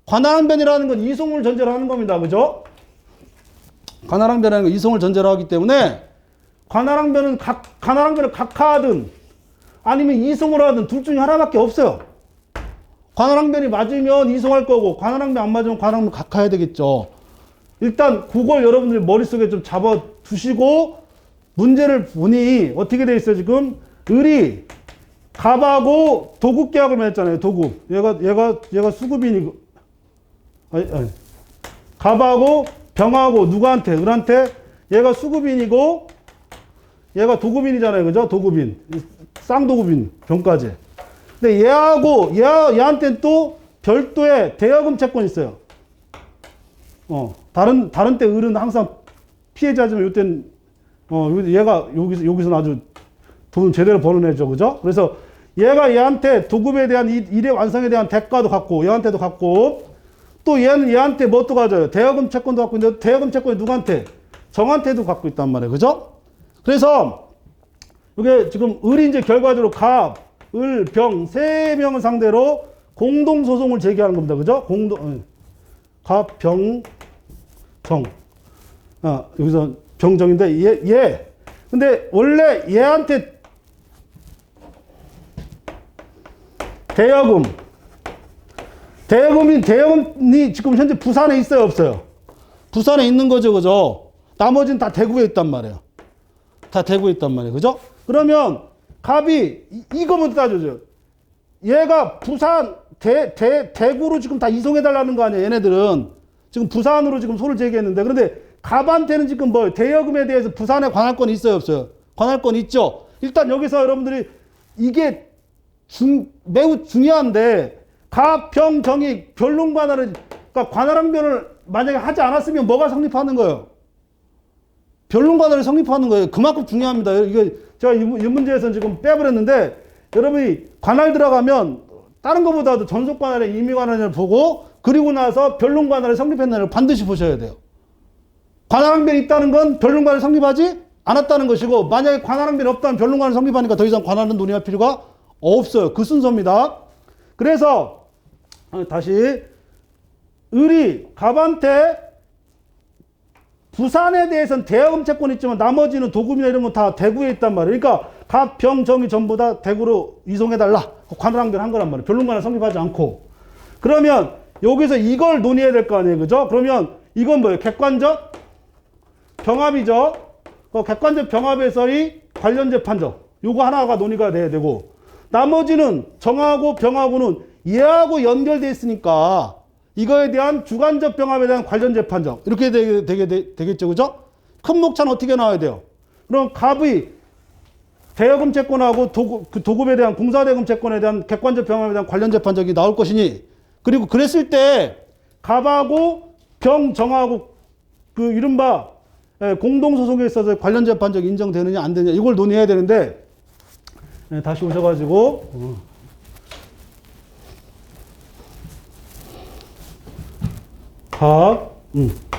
Speaker 1: 관할 항변이라는 건 이송을 전제로 하는 겁니다. 그죠? 관할 항변이라는 건 이송을 전제로 하기 때문에 관할 항변을 각하하든 아니면 이송을 하든 둘 중에 하나밖에 없어요. 관할 항변이 맞으면 이송할 거고 관할 항변 안 맞으면 관할 항변 각하해야 되겠죠. 일단 그걸 여러분들이 머릿속에 좀 잡아 두시고 문제를 보니 어떻게 돼 있어요? 지금 을이 갑하고 도급 계약을 맺었잖아요. 도급. 얘가 수급인이고 아니. 갑하고 병하고 누구한테? 을한테 얘가 수급인이고 얘가 도급인이잖아요. 그죠? 도급인. 쌍도급인. 병까지. 근데 얘한테는 또 별도의 대여금 채권이 있어요. 다른 때 을은 항상 피해자지만 요때는, 얘가 여기서는 아주 돈 제대로 버는 애죠. 그죠? 그래서 얘가 얘한테 도급에 대한 일의 완성에 대한 대가도 갖고, 얘한테도 갖고, 또 얘는 얘한테 뭣도 가져요. 대여금 채권도 갖고 있는데, 대여금 채권이 누구한테? 정한테도 갖고 있단 말이에요. 그죠? 그래서, 이게 지금 을이 이제 결과적으로 갑, 을, 병, 세 명을 상대로 공동소송을 제기하는 겁니다. 그죠? 갑, 병, 정. 여기서 병정인데, 근데 원래 얘한테 대여금이 지금 현재 부산에 있어요, 없어요? 부산에 있는 거죠, 그죠? 나머지는 다 대구에 있단 말이에요. 다 대구에 있단 말이에요, 그죠? 그러면 갑이 이거 먼저 따져줘요. 얘가 부산 대구로 지금 다 이송해달라는 거 아니에요, 얘네들은. 지금 부산으로 지금 소를 제기했는데, 그런데 갑한테는 지금 뭐 대여금에 대해서 부산에 관할권이 있어요, 없어요? 관할권이 있죠. 일단 여기서 여러분들이 이게 매우 중요한데, 갑, 병, 정이 변론 관할을, 그러니까 관할 항변을 만약에 하지 않았으면 뭐가 성립하는 거예요? 변론 관할이 성립하는 거예요. 그만큼 중요합니다. 이게 제가 이 문제에서는 지금 빼버렸는데, 여러분이 관할 들어가면 다른 것보다도 전속 관할의 임의 관할을 보고, 그리고 나서 변론 관할이 성립했나를 반드시 보셔야 돼요. 관할 항변이 있다는 건 변론 관할이 성립하지 않았다는 것이고, 만약에 관할 항변이 없다면 변론 관할이 성립하니까 더 이상 관할은 논의할 필요가 없어요. 그 순서입니다. 그래서 다시 을이 갑한테 부산에 대해서는 대여금 채권이 있지만 나머지는 도급이나 이런 건 다 대구에 있단 말이에요. 그러니까 갑, 병, 정이 전부 다 대구로 이송해달라. 관할 항변 한 거란 말이에요. 변론 관할 성립하지 않고. 그러면 여기서 이걸 논의해야 될 거 아니에요. 그죠? 그러면 이건 뭐예요? 객관적 병합이죠. 객관적 병합에서의 관련 재판적. 요거 하나가 논의가 돼야 되고, 나머지는 정하고 병하고는 얘하고 연결돼 있으니까 이거에 대한 주관적 병합에 대한 관련 재판적. 이렇게 되겠죠. 그죠? 큰 목차는 어떻게 나와야 돼요? 그럼 갑의 대여금 채권하고 도급에 대한 공사대금 채권에 대한 객관적 병합에 대한 관련 재판적이 나올 것이니, 그리고 그랬을 때 갑하고 병정하고 그 이른바 공동소송에 있어서 관련 재판적 인정되느냐 안 되느냐 이걸 논의해야 되는데, 다시 오셔가지고 갑,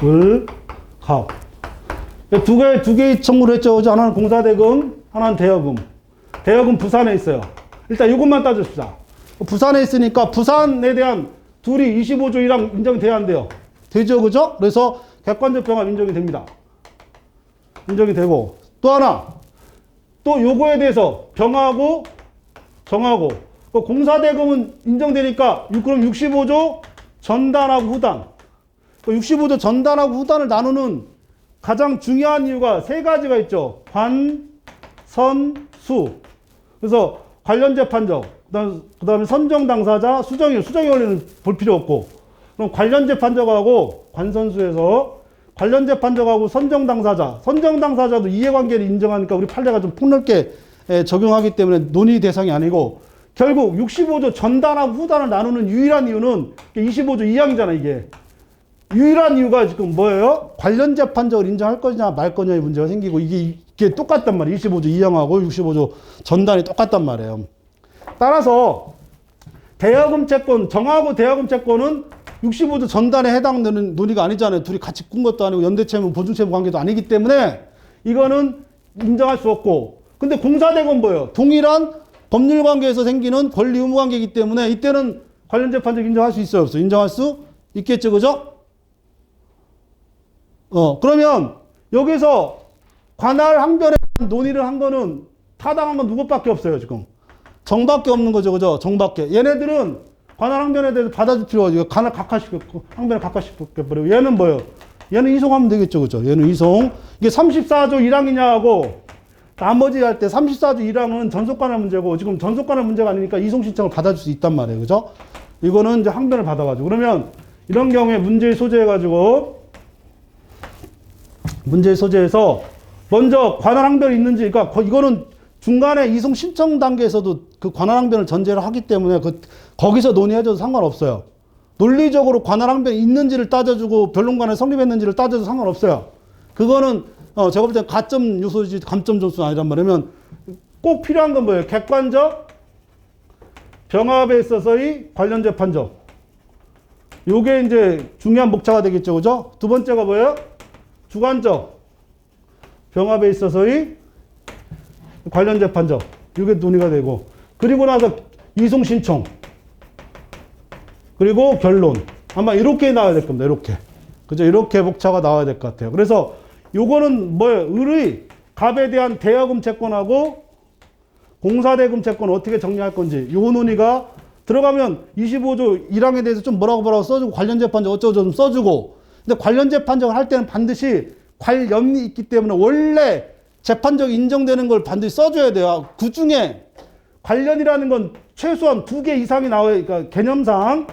Speaker 1: 을, 갑. 두 개의 청구를 했죠. 하나는 공사대금, 하나는 대여금. 대여금 부산에 있어요. 일단 이것만 따집시다. 부산에 있으니까 부산에 대한 둘이 25조 1항 인정돼야 한대요. 되죠, 그죠? 그래서 객관적 병합 인정이 됩니다. 인정이 되고, 또 하나, 또 요거에 대해서 병하고 정하고, 공사대금은 인정되니까 그럼 65조 전단하고 후단. 65조 전단하고 후단을 나누는 가장 중요한 이유가 세 가지가 있죠. 관, 선, 수. 그래서 관련 재판적, 그 다음에 선정 당사자, 수정이 원리는 볼 필요 없고, 그럼 관련 재판적하고 관선수에서 관련 재판적하고 선정 당사자도 이해관계를 인정하니까 우리 판례가 좀 폭넓게 적용하기 때문에 논의 대상이 아니고, 결국 65조 전단하고 후단을 나누는 유일한 이유는 25조 2항이잖아, 이게. 유일한 이유가 지금 뭐예요? 관련 재판적을 인정할 거냐 말 거냐의 문제가 생기고, 이게 똑같단 말이에요. 25조 2항하고 65조 전단이 똑같단 말이에요. 따라서 대여금 채권, 정하고 대여금 채권은 65조 전단에 해당되는 논의가 아니잖아요. 둘이 같이 꾼 것도 아니고 연대채무, 보증채무 관계도 아니기 때문에 이거는 인정할 수 없고, 근데 공사대금 뭐예요? 동일한 법률 관계에서 생기는 권리 의무 관계이기 때문에 이때는 관련 재판적 인정할 수 있어요, 없어요? 인정할 수 있겠죠, 그죠? 그러면 여기서 관할 항변에 논의를 한 거는 타당한 건 누구밖에 없어요, 지금. 정밖에 없는 거죠, 그죠? 정밖에. 얘네들은 관할 항변에 대해서 받아줄 필요가 없어요. 관할 각하시켰고, 항변을 각하시켜버리고. 얘는 뭐예요? 얘는 이송하면 되겠죠, 그죠? 얘는 이송. 이게 34조 1항이냐 하고, 나머지 할 때 34조 1항은 전속관할 문제고, 지금 전속관할 문제가 아니니까 이송 신청을 받아줄 수 있단 말이에요, 그죠? 이거는 이제 항변을 받아가지고. 그러면 이런 경우에 문제의 소재해가지고, 문제의 소재에서 먼저 관할 항변이 있는지, 그러니까 이거는 중간에 이송 신청 단계에서도 그 관할 항변을 전제를 하기 때문에 거기서 논의해줘도 상관없어요. 논리적으로 관할 항변이 있는지를 따져주고 변론관에 성립했는지를 따져도 상관없어요. 그거는 제가 볼 땐 가점 요소지 감점 점수는 아니란 말이면, 꼭 필요한 건 뭐예요? 객관적 병합에 있어서의 관련 재판적. 요게 이제 중요한 목차가 되겠죠, 그죠? 두 번째가 뭐예요? 주관적 병합에 있어서의 관련 재판적. 이게 논의가 되고, 그리고 나서 이송 신청, 그리고 결론. 아마 이렇게 나와야 될 겁니다. 이렇게. 그죠? 이렇게 목차가 나와야 될 것 같아요. 그래서 요거는 뭐예요? 을의 갑에 대한 대여금 채권하고 공사대금 채권 어떻게 정리할 건지, 요 논의가 들어가면 25조 1항에 대해서 좀 뭐라고 써주고, 관련 재판적 어쩌고 좀 써주고. 근데 관련 재판적을 할 때는 반드시 관련이 있기 때문에 원래 재판적이 인정되는 걸 반드시 써줘야 돼요. 그 중에 관련이라는 건 최소한 2개 이상이 나와요. 그러니까 개념상.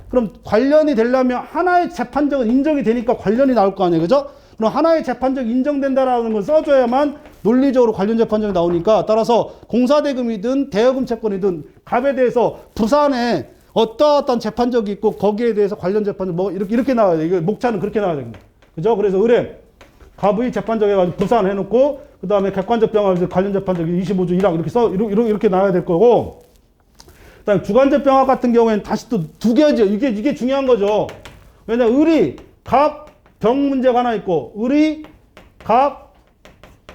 Speaker 1: 그럼 관련이 되려면 하나의 재판적은 인정이 되니까 관련이 나올 거 아니에요, 그죠? 그럼 하나의 재판적 인정된다라는 걸 써줘야만 논리적으로 관련 재판적이 나오니까, 따라서 공사대금이든 대여금 채권이든 갑에 대해서 부산에 어떠한 재판적이 있고 거기에 대해서 관련 재판적 뭐 이렇게 나와야 돼. 이거 목차는 그렇게 나와야 됩니다. 그죠? 그래서 을에 갑의 재판적 해가지고 부산 해놓고, 그 다음에 객관적 병합에서 관련 재판적 25조 1항 이렇게 나와야 될 거고, 그 다음에 주관적 병합 같은 경우에는 다시 또 2개죠. 이게 중요한 거죠. 왜냐, 을이 갑, 병 문제가 하나 있고, 을이 갑,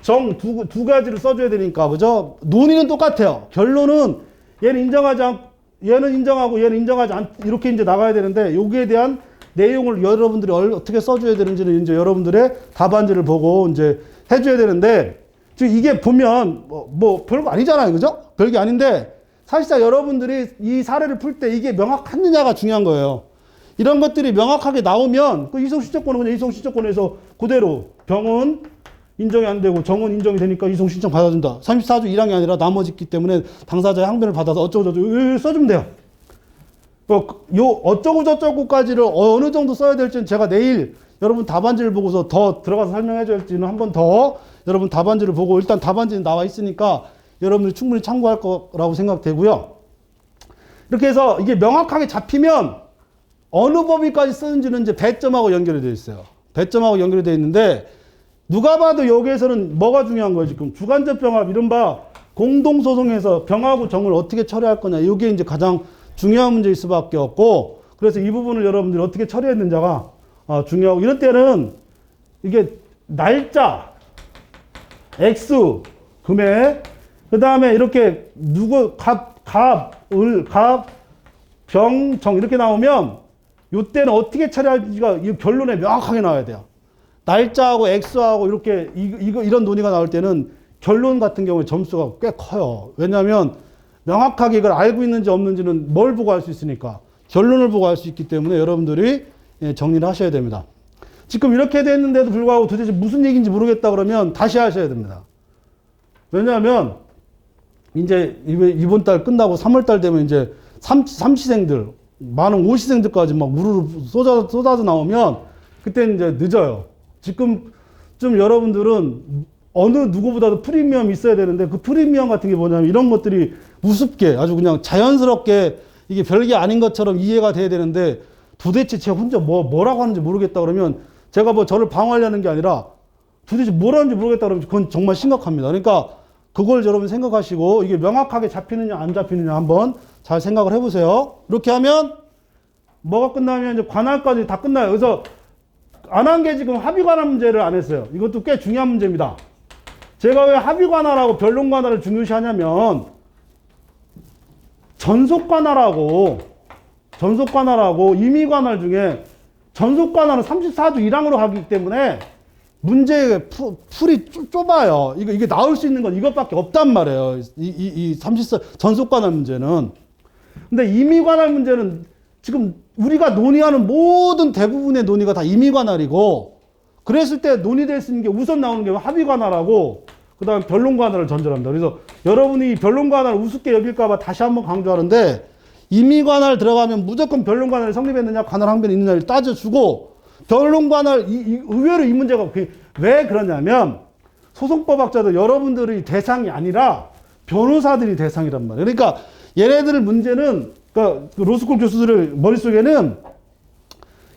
Speaker 1: 정 두 가지를 써줘야 되니까, 그죠? 논의는 똑같아요. 결론은 얘는 인정하지 않고, 얘는 인정하고 얘는 인정하지 않, 이렇게 이제 나가야 되는데, 여기에 대한 내용을 여러분들이 어떻게 써줘야 되는지는 이제 여러분들의 답안지를 보고 이제 해줘야 되는데, 지금 이게 보면 뭐 별거 아니잖아요, 그죠? 별게 아닌데, 사실상 여러분들이 이 사례를 풀 때 이게 명확하느냐가 중요한 거예요. 이런 것들이 명확하게 나오면 그 이송신청권은 그냥 이송신청권에서 그대로 병은 인정이 안 되고 정은 인정이 되니까 이송신청 받아준다. 34조 1항이 아니라 나머지 있기 때문에 당사자의 항변을 받아서 어쩌고저쩌고 써주면 돼요. 요 어쩌고 저쩌고까지를 어느 정도 써야 될지는 제가 내일 여러분 답안지를 보고서 더 들어가서 설명해 줄지는 한 번 더 여러분 답안지를 보고 일단 답안지는 나와 있으니까 여러분들이 충분히 참고할 거라고 생각되고요. 이렇게 해서 이게 명확하게 잡히면 어느 범위까지 쓰는지는 이제 배점하고 연결이 되어 있어요. 배점하고 연결이 되어 있는데 누가 봐도 여기에서는 뭐가 중요한 거예요? 지금 주관적 병합, 이른바 공동소송에서 병하고 정을 어떻게 처리할 거냐. 이게 이제 가장 중요한 문제일 수밖에 없고, 그래서 이 부분을 여러분들이 어떻게 처리했는지가 중요하고, 이럴 때는 이게 날짜, 액수, 금액, 그 다음에 이렇게 병, 정 이렇게 나오면 이때는 어떻게 처리할지가 이 결론에 명확하게 나와야 돼요. 날짜하고 액수하고 이렇게 이런 논의가 나올 때는 결론 같은 경우에 점수가 꽤 커요. 왜냐하면 명확하게 이걸 알고 있는지 없는지는 뭘 보고 알 수 있으니까 결론을 보고 알 수 있기 때문에 여러분들이 정리를 하셔야 됩니다. 지금 이렇게 됐는데도 불구하고 도대체 무슨 얘기인지 모르겠다 그러면 다시 하셔야 됩니다. 왜냐하면 이제 이번 달 끝나고 3월 달 되면 이제 삼시생들, 많은 오시생들까지 막 우르르 쏟아져 나오면 그때는 이제 늦어요. 지금 좀 여러분들은 어느 누구보다도 프리미엄이 있어야 되는데 그 프리미엄 같은 게 뭐냐면 이런 것들이 우습게 아주 그냥 자연스럽게 이게 별게 아닌 것처럼 이해가 돼야 되는데 도대체 제가 혼자 뭐라고 하는지 모르겠다 그러면 제가 뭐 저를 방어하려는 게 아니라 도대체 뭘 하는지 모르겠다 그러면 그건 정말 심각합니다. 그러니까 그걸 여러분 생각하시고 이게 명확하게 잡히느냐 안 잡히느냐 한번 잘 생각을 해보세요. 이렇게 하면 뭐가 끝나면 이제 관할까지 다 끝나요. 그래서 안 한 게 지금 합의관할 문제를 안 했어요. 이것도 꽤 중요한 문제입니다. 제가 왜 합의관할하고 변론관할을 중요시하냐면 전속관할하고 임의관할 중에 전속관할은 34조 1항으로 하기 때문에 문제의 풀이 좁아요. 이게 나올 수 있는 건 이것밖에 없단 말이에요. 전속관할 문제는. 근데 임의관할 문제는 지금 우리가 논의하는 모든 대부분의 논의가 다 임의관할이고, 그랬을 때 논의될 수 있는 게 우선 나오는 게 합의관할하고, 그 다음에 변론관할을 전제합니다. 그래서 여러분이 변론관할을 우습게 여길까봐 다시 한번 강조하는데, 임의관할 들어가면 무조건 변론관할이 성립했느냐, 관할 항변이 있느냐를 따져주고, 변론관할, 의외로 이 문제가 왜 그러냐면, 소송법학자들 여러분들이 대상이 아니라 변호사들이 대상이란 말이에요. 그러니까 얘네들 문제는, 그러니까 로스쿨 교수들의 머릿속에는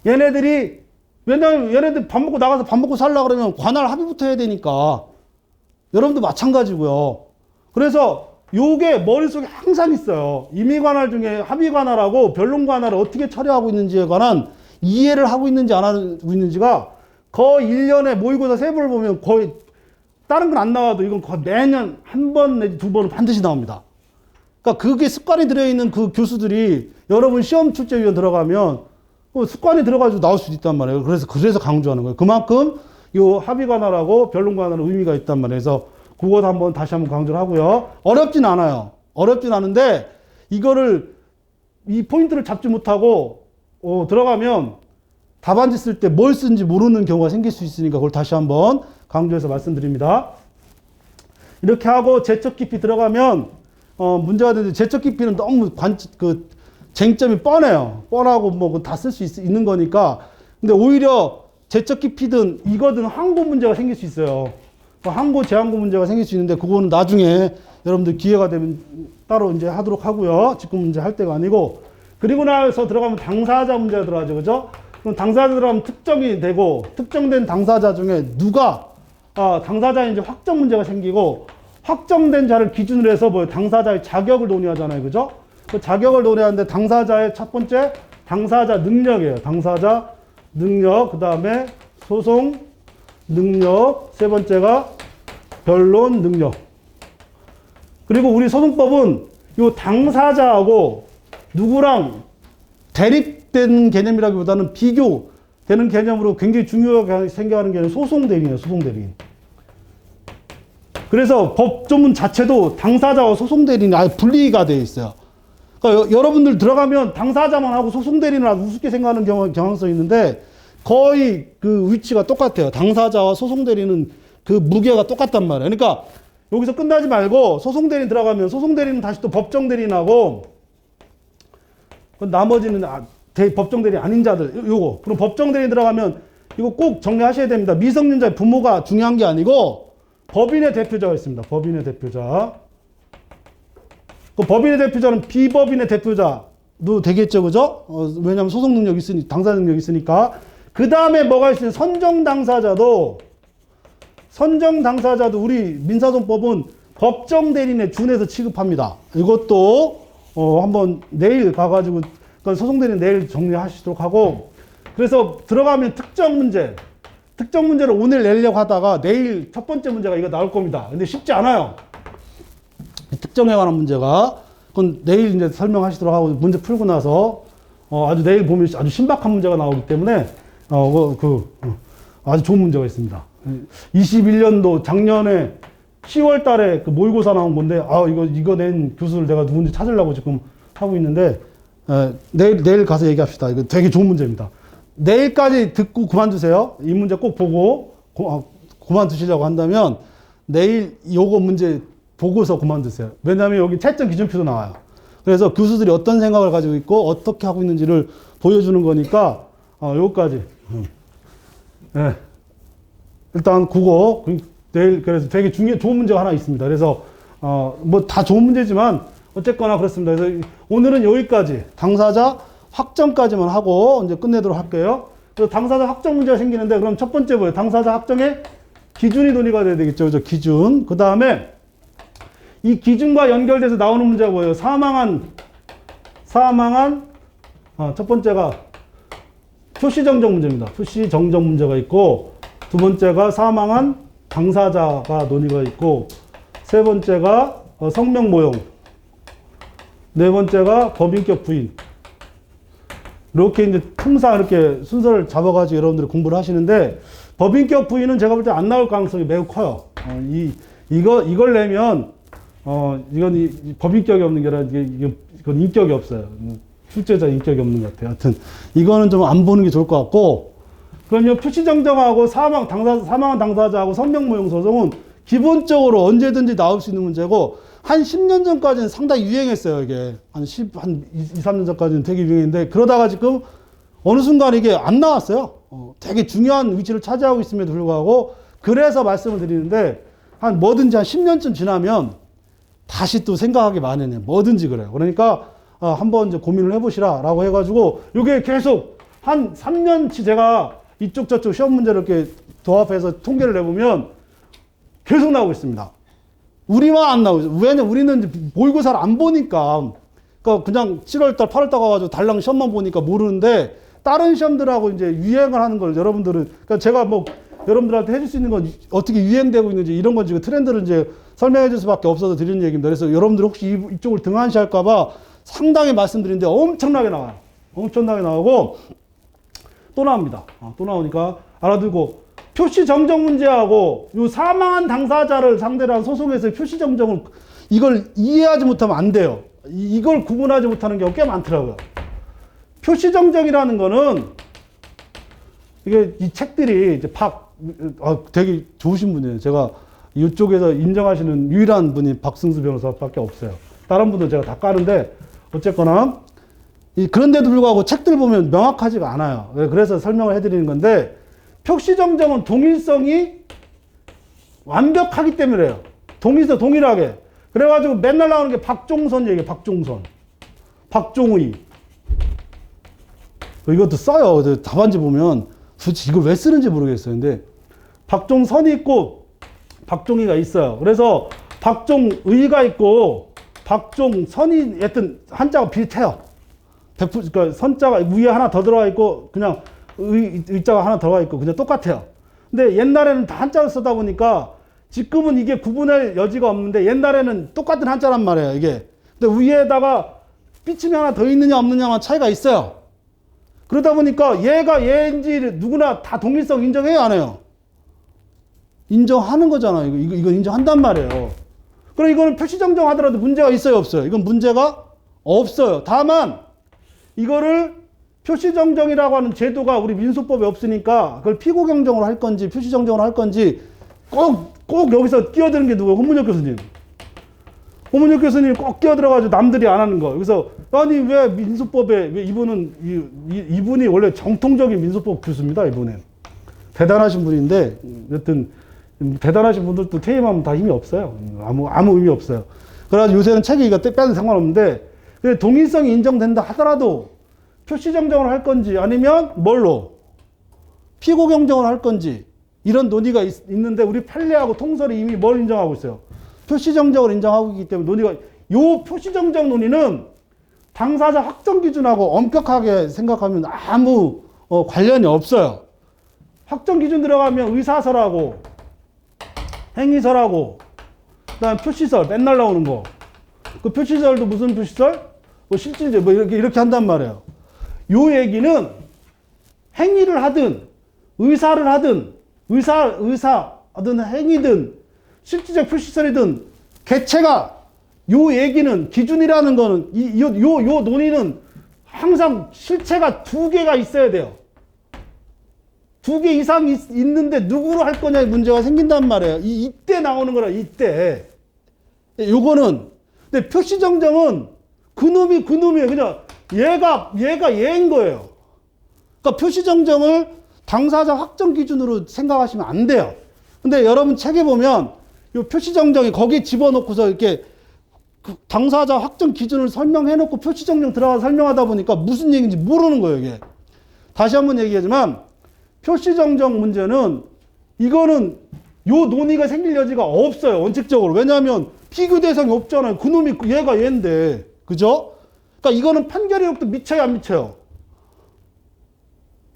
Speaker 1: 얘네들이, 왜냐면 얘네들 밥 먹고 나가서 밥 먹고 살려고 그러면 관할 합의부터 해야 되니까. 여러분도 마찬가지고요. 그래서 요게 머릿속에 항상 있어요. 임의관할 중에 합의관할하고 변론관할을 어떻게 처리하고 있는지에 관한 이해를 하고 있는지 안 하고 있는지가 거의 1년에 모의고사 3번을 보면 거의 다른 건 안 나와도 이건 거의 매년 한 번 내지 2번은 반드시 나옵니다. 그러니까 그게 습관이 들어있는 그 교수들이 여러분 시험 출제위원 들어가면 습관이 들어가지고 나올 수도 있단 말이에요. 그래서 강조하는 거예요. 그만큼 요 합의관할하고 변론관할은 의미가 있단 말이에요. 그래서 그것 한번 다시 한번 강조를 하고요. 어렵진 않아요. 어렵진 않은데 이거를 이 포인트를 잡지 못하고 들어가면 답안지 쓸 때 뭘 쓰는지 모르는 경우가 생길 수 있으니까 그걸 다시 한번 강조해서 말씀드립니다. 이렇게 하고 제적 깊이 들어가면 문제가 되는데 제적 깊이는 너무 쟁점이 뻔해요. 뻔하고 뭐 다 쓸 수 있는 거니까. 근데 오히려 제적 깊이든 이거든 항고 문제가 생길 수 있어요. 항고 제항고 문제가 생길 수 있는데 그거는 나중에 여러분들 기회가 되면 따로 이제 하도록 하고요. 지금 문제 할 때가 아니고. 그리고 나서 들어가면 당사자 문제가 들어가죠. 그죠? 그럼 당사자 들어가면 특정이 되고 특정된 당사자 중에 누가 당사자인지 확정 문제가 생기고 확정된 자를 기준으로 해서 뭐 당사자의 자격을 논의하잖아요. 그죠? 그 자격을 논의하는데 당사자의 첫 번째 당사자 능력이에요. 당사자 능력, 그 다음에 소송 능력, 세 번째가 변론 능력. 그리고 우리 소송법은 이 당사자하고 누구랑 대립된 개념이라기보다는 비교되는 개념으로 굉장히 중요하게 생겨가는 개념이 소송대리인이에요. 소송대리인. 그래서 법조문 자체도 당사자와 소송대리인이 아예 분리가 되어 있어요. 그러니까 여러분들 들어가면 당사자만 하고 소송대리인을 아주 우습게 생각하는 경향성이 있는데 거의 그 위치가 똑같아요. 당사자와 소송대리는 그 무게가 똑같단 말이에요. 그러니까 여기서 끝나지 말고 소송대리인 들어가면 소송대리인은 다시 또 법정대리인하고 나머지는 법정 대리인 아닌 자들, 요거. 그럼 법정 대리인 들어가면 이거 꼭 정리하셔야 됩니다. 미성년자의 부모가 중요한 게 아니고 법인의 대표자가 있습니다. 법인의 대표자. 그 법인의 대표자는 비법인의 대표자도 되겠죠, 그죠? 왜냐하면 소송 능력이 있으니, 당사 능력이 있으니까. 그 다음에 뭐가 있으면 선정 당사자도 우리 민사소송법은 법정 대리인에 준해서 취급합니다. 이것도 한번 내일 가가지고 소송 대리인 내일 정리하시도록 하고, 그래서 들어가면 특정 문제를 오늘 내려고 하다가 내일 첫 번째 문제가 이거 나올 겁니다. 근데 쉽지 않아요. 특정에 관한 문제가. 그건 내일 이제 설명하시도록 하고 문제 풀고 나서 아주 내일 보면 아주 신박한 문제가 나오기 때문에 아주 좋은 문제가 있습니다. 21년도 작년에 10월 달에 그 모의고사 나온 건데 이거 낸 교수를 내가 누군지 찾으려고 지금 하고 있는데 내일 가서 얘기합시다. 이거 되게 좋은 문제입니다. 내일까지 듣고 그만두세요. 이 문제 꼭 보고 그만두시려고 한다면 내일 요거 문제 보고서 그만두세요. 왜냐하면 여기 채점 기준표도 나와요. 그래서 교수들이 어떤 생각을 가지고 있고 어떻게 하고 있는지를 보여주는 거니까 요거까지. 네. 일단 국어 내일 그래서 되게 좋은 문제가 하나 있습니다. 그래서 뭐 다 좋은 문제지만 어쨌거나 그렇습니다. 그래서 오늘은 여기까지 당사자 확정까지만 하고 이제 끝내도록 할게요. 그래서 당사자 확정 문제가 생기는데 그럼 첫 번째 뭐예요? 당사자 확정의 기준이 논의가 돼야 되겠죠. 그죠? 기준. 그 다음에 이 기준과 연결돼서 나오는 문제가 뭐예요? 사망한 첫 번째가 표시 정정 문제입니다. 표시 정정 문제가 있고, 두 번째가 사망한 당사자가 논의가 있고, 세 번째가 성명 모형, 네 번째가 법인격 부인. 이렇게 이제 통상 이렇게 순서를 잡아가지고 여러분들이 공부를 하시는데, 법인격 부인은 제가 볼 때 안 나올 가능성이 매우 커요. 이걸 내면 이건 법인격이 없는 게 아니라 이건 인격이 없어요. 출제자 인격이 없는 것 같아요. 하여튼 이거는 좀 안 보는 게 좋을 것 같고, 그럼요, 표시정정하고 사망한 당사자하고 성명모형 소송은 기본적으로 언제든지 나올 수 있는 문제고, 한 10년 전까지는 상당히 유행했어요. 이게 한 2, 3년 전까지는 되게 유행했는데, 그러다가 지금 어느 순간 이게 안 나왔어요. 되게 중요한 위치를 차지하고 있음에도 불구하고. 그래서 말씀을 드리는데, 뭐든지 한 10년쯤 지나면 다시 또 생각하기 마련이에요. 뭐든지 그래요. 그러니까 한번 이제 고민을 해보시라라고 해가지고, 이게 계속 한 3년치 제가 이쪽 저쪽 시험 문제를 이렇게 도합해서 통계를 내보면 계속 나오고 있습니다. 우리만 안 나오죠. 왜냐면 우리는 이제 모의고사를 안 보니까, 그러니까 그냥 7월달, 8월달 가가지고 달랑 시험만 보니까 모르는데, 다른 시험들하고 이제 유행을 하는 걸 여러분들은, 그러니까 제가 뭐 여러분들한테 해줄 수 있는 건 어떻게 유행되고 있는지 이런 건 지금 트렌드를 이제 설명해 줄 수밖에 없어서 드리는 얘기입니다. 그래서 여러분들 혹시 이쪽을 등한시할까봐 상당히 말씀드리는데 엄청나게 나와요. 엄청나게 나오고 또 나옵니다. 또 나오니까 알아두고, 표시 정정 문제하고 요 사망한 당사자를 상대로 한 소송에서의 표시 정정을 이걸 이해하지 못하면 안 돼요. 이걸 구분하지 못하는 경우가 꽤 많더라고요. 표시 정정이라는 거는 이게 이 책들이 이제 되게 좋으신 분이에요. 제가 이쪽에서 인정하시는 유일한 분이 박승수 변호사밖에 없어요. 다른 분들 제가 다 까는데 어쨌거나 그런데도 불구하고 책들 보면 명확하지가 않아요. 그래서 설명을 해드리는 건데, 표시정정은 동일성이 완벽하기 때문에요. 동일하게. 그래가지고 맨날 나오는 게 박종선 얘기예요. 박종의. 이것도 써요. 답안지 보면 도대체 이걸 왜 쓰는지 모르겠어요. 근데 박종선이 있고 박종의가 있어요. 그래서 박종의가 있고 박종선이 하여튼 한자가 비슷해요. 그러니까 선자가 위에 하나 더 들어가 있고 그냥 의자가 하나 들어가 있고 그냥 똑같아요. 근데 옛날에는 다 한자를 쓰다 보니까 지금은 이게 구분할 여지가 없는데, 옛날에는 똑같은 한자란 말이에요, 이게. 근데 위에다가 삐침이 하나 더 있느냐 없느냐만 차이가 있어요. 그러다 보니까 얘가 얘인지 누구나 다 동일성 인정해요, 안 해요? 인정하는 거잖아요. 이거 인정한단 말이에요. 그럼 이거는 표시정정 하더라도 문제가 있어요, 없어요? 이건 문제가 없어요. 다만 이거를 표시정정이라고 하는 제도가 우리 민소법에 없으니까 그걸 피고경정으로 할 건지 표시정정으로 할 건지 꼭 여기서 끼어드는 게 누구예요? 홍문혁 교수님. 오문혁 교수님이 꼭 끼어들어가지고 남들이 안 하는 거. 그래서 아니 왜 민소법에 왜 이분은 이분이 원래 정통적인 민소법 교수입니다. 이분은 대단하신 분인데 여튼 대단하신 분들도 퇴임하면 다 힘이 없어요. 아무 의미 없어요. 그래가지고 요새는 책이 이거 빼도 상관없는데 동일성이 인정된다 하더라도 표시 정정을 할 건지 아니면 뭘로 피고 경정을 할 건지 이런 논의가 있는데 우리 판례하고 통설이 이미 뭘 인정하고 있어요? 표시 정정을 인정하고 있기 때문에 논의가 요 표시 정정 논의는 당사자 확정 기준하고 엄격하게 생각하면 아무 관련이 없어요. 확정 기준 들어가면 의사설하고 행위설하고 그다음 표시설 맨날 나오는 거. 그 표시설도 무슨 표시설? 뭐 실질적 뭐 이렇게 한단 말이에요. 요 얘기는 행위를 하든 의사를 하든 의사든 행위든 실질적 표시설이든 개체가 요 얘기는 기준이라는 거는 요 논의는 항상 실체가 두 개가 있어야 돼요. 두 개 이상 있는데 누구로 할 거냐의 문제가 생긴단 말이에요. 이때 나오는 거라 이때. 요거는 근데 표시 정정은 그놈이에요. 그냥 얘가 얘인 거예요. 그러니까 표시 정정을 당사자 확정 기준으로 생각하시면 안 돼요. 근데 여러분 책에 보면 요 표시 정정이 거기에 집어넣고서 이렇게 당사자 확정 기준을 설명해 놓고 표시 정정 들어가서 설명하다 보니까 무슨 얘기인지 모르는 거예요, 이게. 다시 한번 얘기하지만 표시 정정 문제는 이거는 요 논의가 생길 여지가 없어요, 원칙적으로. 왜냐하면 비교 대상이 없잖아요. 그놈이 얘가 얘인데. 그죠? 그러니까 이거는 판결이력도 미쳐요, 안 미쳐요?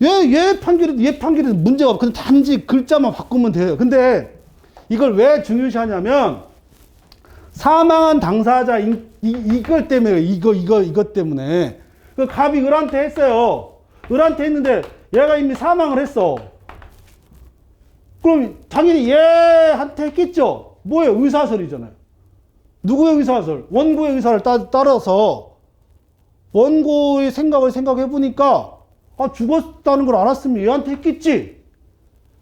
Speaker 1: 얘 판결이 문제가 없고, 그냥 단지 글자만 바꾸면 돼요. 근데 이걸 왜 중요시하냐면, 사망한 당사자, 이것 때문에, 이것 때문에. 그 갑이 을한테 했어요. 을한테 했는데, 얘가 이미 사망을 했어. 그럼 당연히 얘한테 했겠죠? 뭐예요? 의사설이잖아요. 누구의 의사설? 원고의 의사를 따라서, 원고의 생각을 생각해보니까, 죽었다는 걸 알았으면 얘한테 했겠지.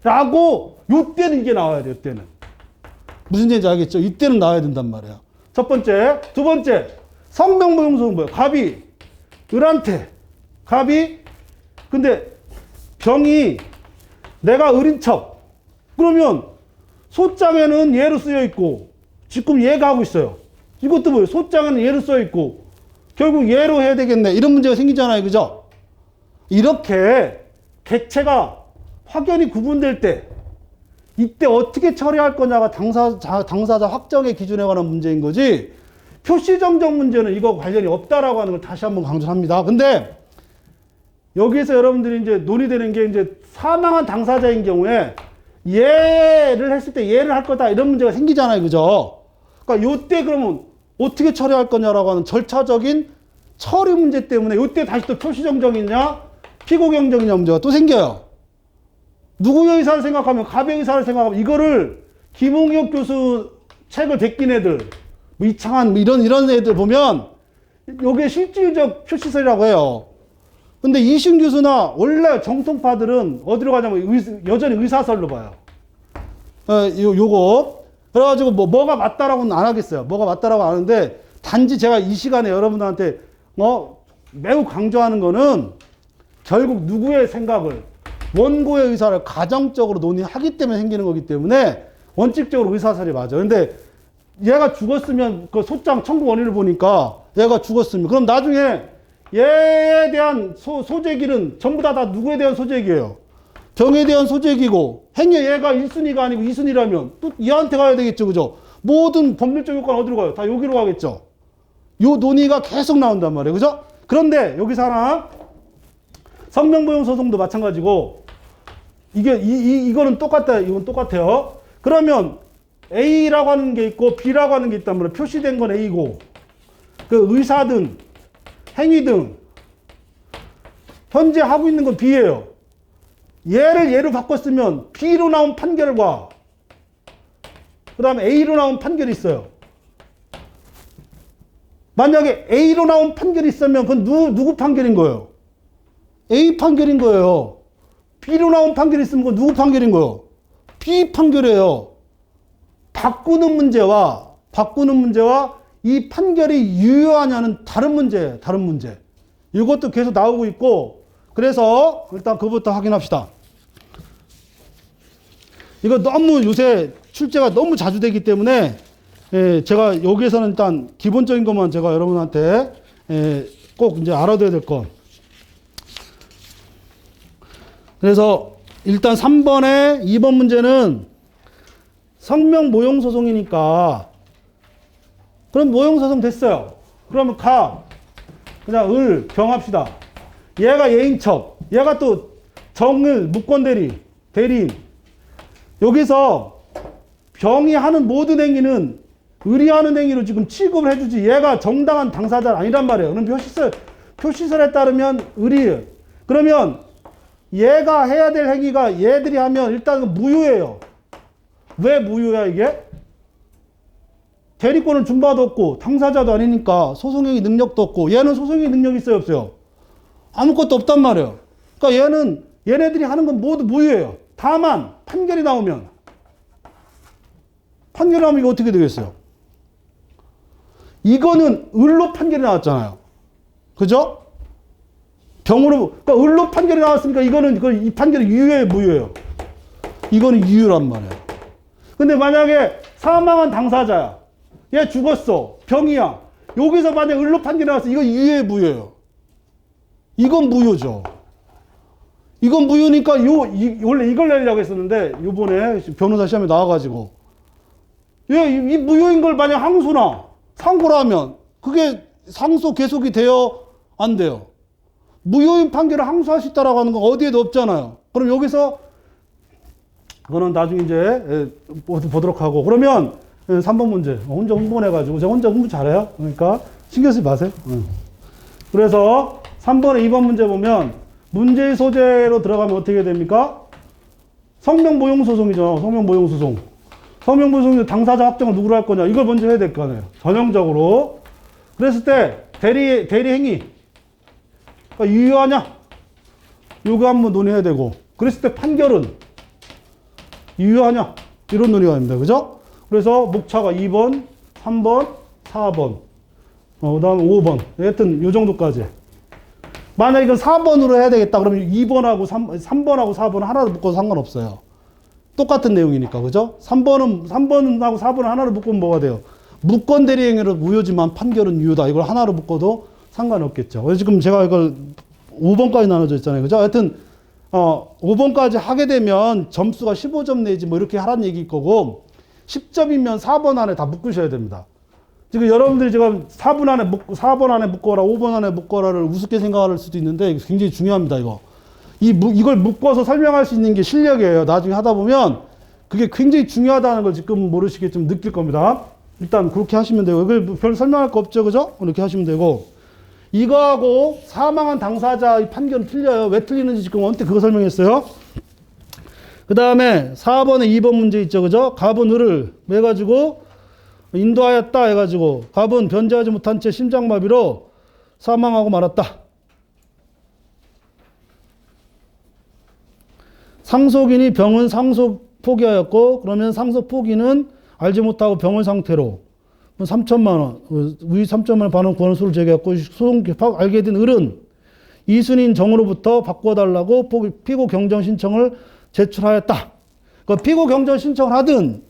Speaker 1: 라고, 요때는 이게 나와야 돼요, 요때는. 무슨 얘기인지 알겠죠? 이때는 나와야 된단 말이에요. 첫 번째. 두 번째. 성명보용소는 뭐예요? 갑이, 을한테. 갑이, 근데 병이 내가 을인 척. 그러면 소장에는 얘로 쓰여 있고, 지금 얘가 하고 있어요. 이것도 뭐예요? 소장에는 얘로 쓰여 있고, 결국 얘로 해야 되겠네. 이런 문제가 생기잖아요. 그죠? 이렇게 객체가 확연히 구분될 때, 이때 어떻게 처리할 거냐가 당사자 확정의 기준에 관한 문제인 거지, 표시정정 문제는 이거 관련이 없다라고 하는 걸 다시 한번 강조합니다. 근데 여기에서 여러분들이 이제 논의되는 게 이제 사망한 당사자인 경우에 얘를 했을 때 얘를 할 거다 이런 문제가 생기잖아요. 그죠? 그러니까 요때 그러면 어떻게 처리할 거냐라고 하는 절차적인 처리 문제 때문에 요때 다시 또 표시정정이냐 피고경정이냐 문제가 또 생겨요. 누구의 의사를 생각하면 갑의 의사를 생각하면 이거를 김홍혁 교수 책을 베낀 애들 뭐 이창한 뭐 이런 애들 보면 요게 실질적 표시설이라고 해요. 근데 이시훈 교수나 원래 정통파들은 어디로 가냐면 여전히 의사설로 봐요. 요거. 그래가지고 뭐가 맞다라고는 안 하겠어요. 뭐가 맞다라고 안 하는데 단지 제가 이 시간에 여러분들한테 매우 강조하는 거는 결국 누구의 생각을 원고의 의사를 가정적으로 논의하기 때문에 생기는 거기 때문에 원칙적으로 의사설이 맞아. 근데 얘가 죽었으면 그 소장 청구 원인을 보니까 얘가 죽었으면 그럼 나중에 얘에 대한 소재기는 전부 다 누구에 대한 소재기예요? 병에 대한 소재기고 행위 얘가 1순위가 아니고 2순위라면 또 얘한테 가야 되겠죠. 그죠? 모든 법률적 효과는 어디로 가요? 다 여기로 가겠죠. 요 논의가 계속 나온단 말이에요. 그죠? 그런데 여기서 하나 성명보용 소송도 마찬가지고 이거는 똑같다. 이건 똑같아요. 그러면 A라고 하는 게 있고 B라고 하는 게 있단 말이에요. 표시된 건 A고 그 의사든 행위 등 현재 하고 있는 건 B예요. 얘를 얘로 바꿨으면 B로 나온 판결과 그 다음에 A로 나온 판결이 있어요. 만약에 A로 나온 판결이 있으면 그건 누구 판결인 거예요? A 판결인 거예요. B로 나온 판결이 있으면 그건 누구 판결인 거예요? B 판결이에요. 바꾸는 문제와 이 판결이 유효하냐는 다른 문제예요. 다른 문제. 이것도 계속 나오고 있고, 그래서 일단 그것부터 확인합시다. 이거 너무 요새 출제가 너무 자주 되기 때문에 제가 여기에서는 일단 기본적인 것만 제가 여러분한테 꼭 이제 알아둬야 될 것. 그래서 일단 3번에 2번 문제는 성명 모용 소송이니까 그럼 모용 소송 됐어요. 그러면 그냥 병합시다. 얘가 예인첩, 얘가 또 정을 무권 대리인. 여기서 병이 하는 모든 행위는 의리하는 행위로 지금 취급을 해주지 얘가 정당한 당사자는 아니란 말이에요. 그럼 표시설에 따르면 의리예요. 그러면 얘가 해야 될 행위가 얘들이 하면 일단 무효예요. 왜 무효야 이게? 대리권을 준 바도 없고 당사자도 아니니까 소송행위 능력도 없고 얘는 소송행위 능력이 있어요 없어요? 아무것도 없단 말이에요. 그러니까 얘네들이 하는 건 모두 무효예요. 다만 판결이 나오면 이거 어떻게 되겠어요? 이거는 을로 판결이 나왔잖아요. 그죠? 그러니까 을로 판결이 나왔으니까 이 판결이 유효예요, 무효예요? 이거는 유효란 말이에요. 근데 만약에 사망한 당사자야. 얘 죽었어. 병이야. 여기서 만약 을로 판결이 나왔어. 이거 유효예요, 무효예요? 이건 무효죠. 이건 무효니까 원래 이걸 내려고 했었는데 요번에 변호사 시험에 나와가지고 이 무효인 걸 만약 항소나 상고를 하면 그게 상소 계속이 돼요? 안 돼요? 무효인 판결을 항소할 수 있다라고 하는 건 어디에도 없잖아요. 그럼 여기서 그거는 나중에 이제 보도록 하고 그러면 3번 문제 혼자 흥분해가지고 제가 혼자 흥분 잘해요. 그러니까 신경 쓰지 마세요. 그래서 3번에 2번 문제 보면 문제의 소재로 들어가면 어떻게 됩니까? 성명 모용 소송이죠. 성명 모용 소송. 성명 모용 소송 당사자 확정을 누구로 할 거냐 이걸 먼저 해야 될 거 아니에요. 전형적으로. 그랬을 때 대리 행위 그러니까 유효하냐? 요거 한번 논의해야 되고 그랬을 때 판결은 유효하냐? 이런 논의가 됩니다. 그죠? 그래서 목차가 2번, 3번, 4번 그 다음에 5번 하여튼 요 정도까지. 만약 이건 4번으로 해야 되겠다 그러면 2번하고 3번하고 4번은 하나로 묶어도 상관없어요. 똑같은 내용이니까 그죠? 3번하고 4번은 하나로 묶으면 뭐가 돼요? 무권 대리행위로 무효지만 판결은 유효다. 이걸 하나로 묶어도 상관없겠죠. 그래서 지금 제가 이걸 5번까지 나눠져 있잖아요. 그죠? 하여튼 5번까지 하게 되면 점수가 15점 내지 뭐 이렇게 하라는 얘기일 거고 10점이면 4번 안에 다 묶으셔야 됩니다. 지금 여러분들이 지금 4번 안에 묶어라, 5번 안에 묶어라를 우습게 생각할 수도 있는데 굉장히 중요합니다, 이거. 이걸 묶어서 설명할 수 있는 게 실력이에요. 나중에 하다 보면 그게 굉장히 중요하다는 걸 지금 모르시겠지만 느낄 겁니다. 일단 그렇게 하시면 되고, 이걸 별 설명할 거 없죠, 그죠? 이렇게 하시면 되고. 이거하고 사망한 당사자의 판결은 틀려요. 왜 틀리는지 지금 언뜻 그거 설명했어요. 그 다음에 4번에 2번 문제 있죠, 그죠? 갑은 을을 해가지고 인도하였다 해가지고 갑은 변제하지 못한 채 심장마비로 사망하고 말았다. 상속인이 병은 상속 포기하였고 그러면 상속 포기는 알지 못하고 병원 상태로 3천만 원, 위 3천만 원 반환 권소를 제기했고 소송 알게 된 을은 이순인 정으로부터 바꿔달라고 피고 경정 신청을 제출하였다. 그 피고 경정 신청을 하든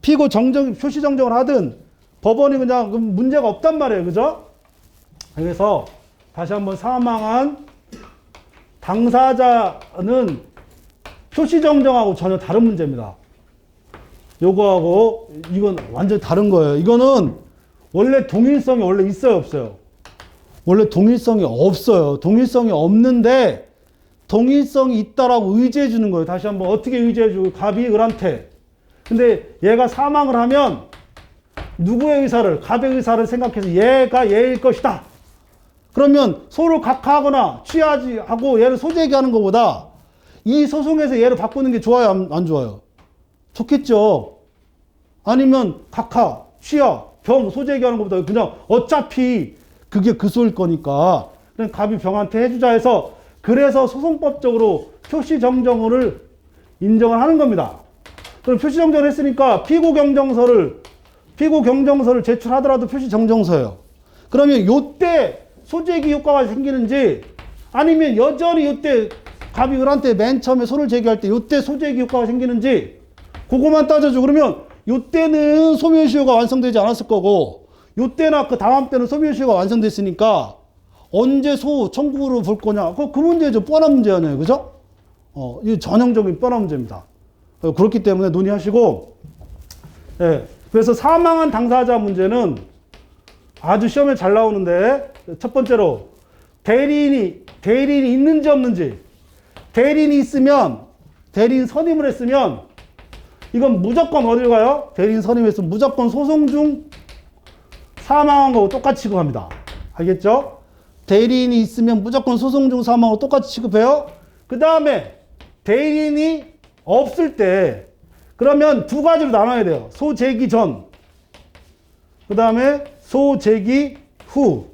Speaker 1: 피고 표시 정정을 하든 법원이 그냥 문제가 없단 말이에요. 그죠? 그래서 다시 한번 사망한 당사자는 표시 정정하고 전혀 다른 문제입니다. 요거하고 이건 완전히 다른 거예요. 이거는 원래 동일성이 원래 있어요, 없어요? 원래 동일성이 없어요. 동일성이 없는데 동일성이 있다라고 의지해 주는 거예요. 다시 한번 어떻게 의지해 주고 갑이 을한테. 근데 얘가 사망을 하면 누구의 의사를, 갑의 의사를 생각해서 얘가 얘일 것이다. 그러면 서로 각하하거나 취하지 하고 얘를 소재기하는 것보다 이 소송에서 얘를 바꾸는 게 좋아요, 안 좋아요? 좋겠죠. 아니면 각하, 취하, 병, 소재기하는 것보다 그냥 어차피 그게 그 소일 거니까 그냥 갑이 병한테 해주자 해서 그래서 소송법적으로 표시정정을 인정을 하는 겁니다. 그럼 표시정정을 했으니까 피고경정서를 피고 경정서를 제출하더라도 표시 정정서예요. 그러면 요때 소재기 효과가 생기는지 아니면 여전히 요때 갑이 을한테 맨 처음에 소를 제기할 때 요때 소재기 효과가 생기는지 그거만 따져줘. 그러면 요때는 소멸시효가 완성되지 않았을 거고 요때나 그 다음 때는 소멸시효가 완성됐으니까 언제 소 청구로 볼 거냐. 그 문제죠. 뻔한 문제 아니에요. 그죠? 이 전형적인 뻔한 문제입니다. 그렇기 때문에 논의하시고, 예. 그래서 사망한 당사자 문제는 아주 시험에 잘 나오는데, 첫 번째로, 대리인이 있는지 없는지, 대리인이 있으면, 대리인 선임을 했으면, 이건 무조건 어딜 가요? 대리인 선임했으면 무조건 소송 중 사망한 거하고 똑같이 취급합니다. 알겠죠? 대리인이 있으면 무조건 소송 중 사망하고 똑같이 취급해요. 그 다음에 대리인이 없을 때 그러면 두 가지로 나눠야 돼요. 소제기 전, 그 다음에 소제기 후.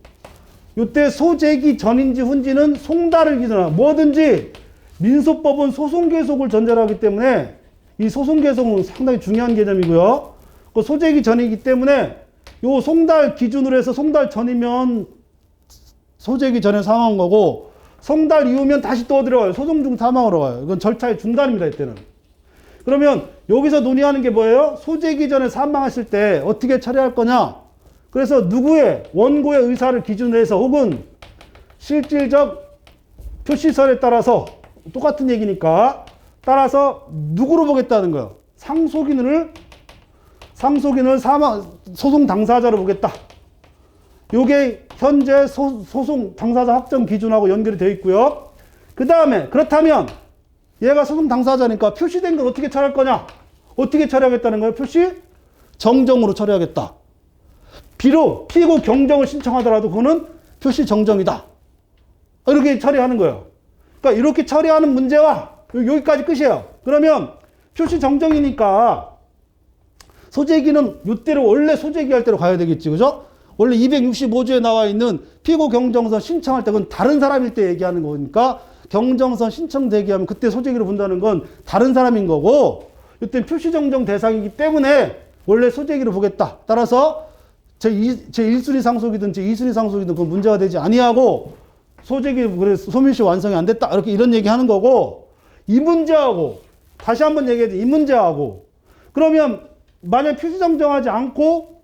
Speaker 1: 이때 소제기 전인지 후인지는 송달을 기준하고 뭐든지 민소법은 소송 계속을 전제로 하기 때문에 이 소송 계속은 상당히 중요한 개념이고요. 그 소제기 전이기 때문에 요 송달 기준으로 해서 송달 전이면 소재기 전에 사망한 거고 송달 이후면 다시 또 어디로 가요? 소송 중 사망으로 가요. 이건 절차의 중단입니다. 이때는. 그러면 여기서 논의하는 게 뭐예요? 소재기 전에 사망했을 때 어떻게 처리할 거냐? 그래서 누구의 원고의 의사를 기준으로 해서 혹은 실질적 표시설에 따라서 똑같은 얘기니까 따라서 누구로 보겠다는 거예요? 상속인을 소송 당사자로 보겠다. 요게 현재 소송 당사자 확정 기준하고 연결이 되어 있고요. 그 다음에 그렇다면 얘가 소송 당사자니까 표시된 걸 어떻게 처리할 거냐? 어떻게 처리하겠다는 거예요? 표시 정정으로 처리하겠다. 비록 피고 경정을 신청하더라도 그거는 표시 정정이다. 이렇게 처리하는 거예요. 그러니까 이렇게 처리하는 문제와 여기까지 끝이에요. 그러면 표시 정정이니까 소재기는 이때로 원래 소재기 할 때로 가야 되겠지. 그죠? 원래 265조에 나와 있는 피고 경정선 신청할 때 그건 다른 사람일 때 얘기하는 거니까 경정선 신청 대기하면 그때 소재기로 본다는 건 다른 사람인 거고 이때 표시정정 대상이기 때문에 원래 소재기로 보겠다. 따라서 제1순위 상속이든 제2순위 상속이든 그건 문제가 되지 아니하고 소재기 그래서 소멸시 완성이 안 됐다. 이런 얘기 하는 거고 이 문제하고 다시 한번 얘기해야 돼. 이 문제하고 그러면 만약 표시정정하지 않고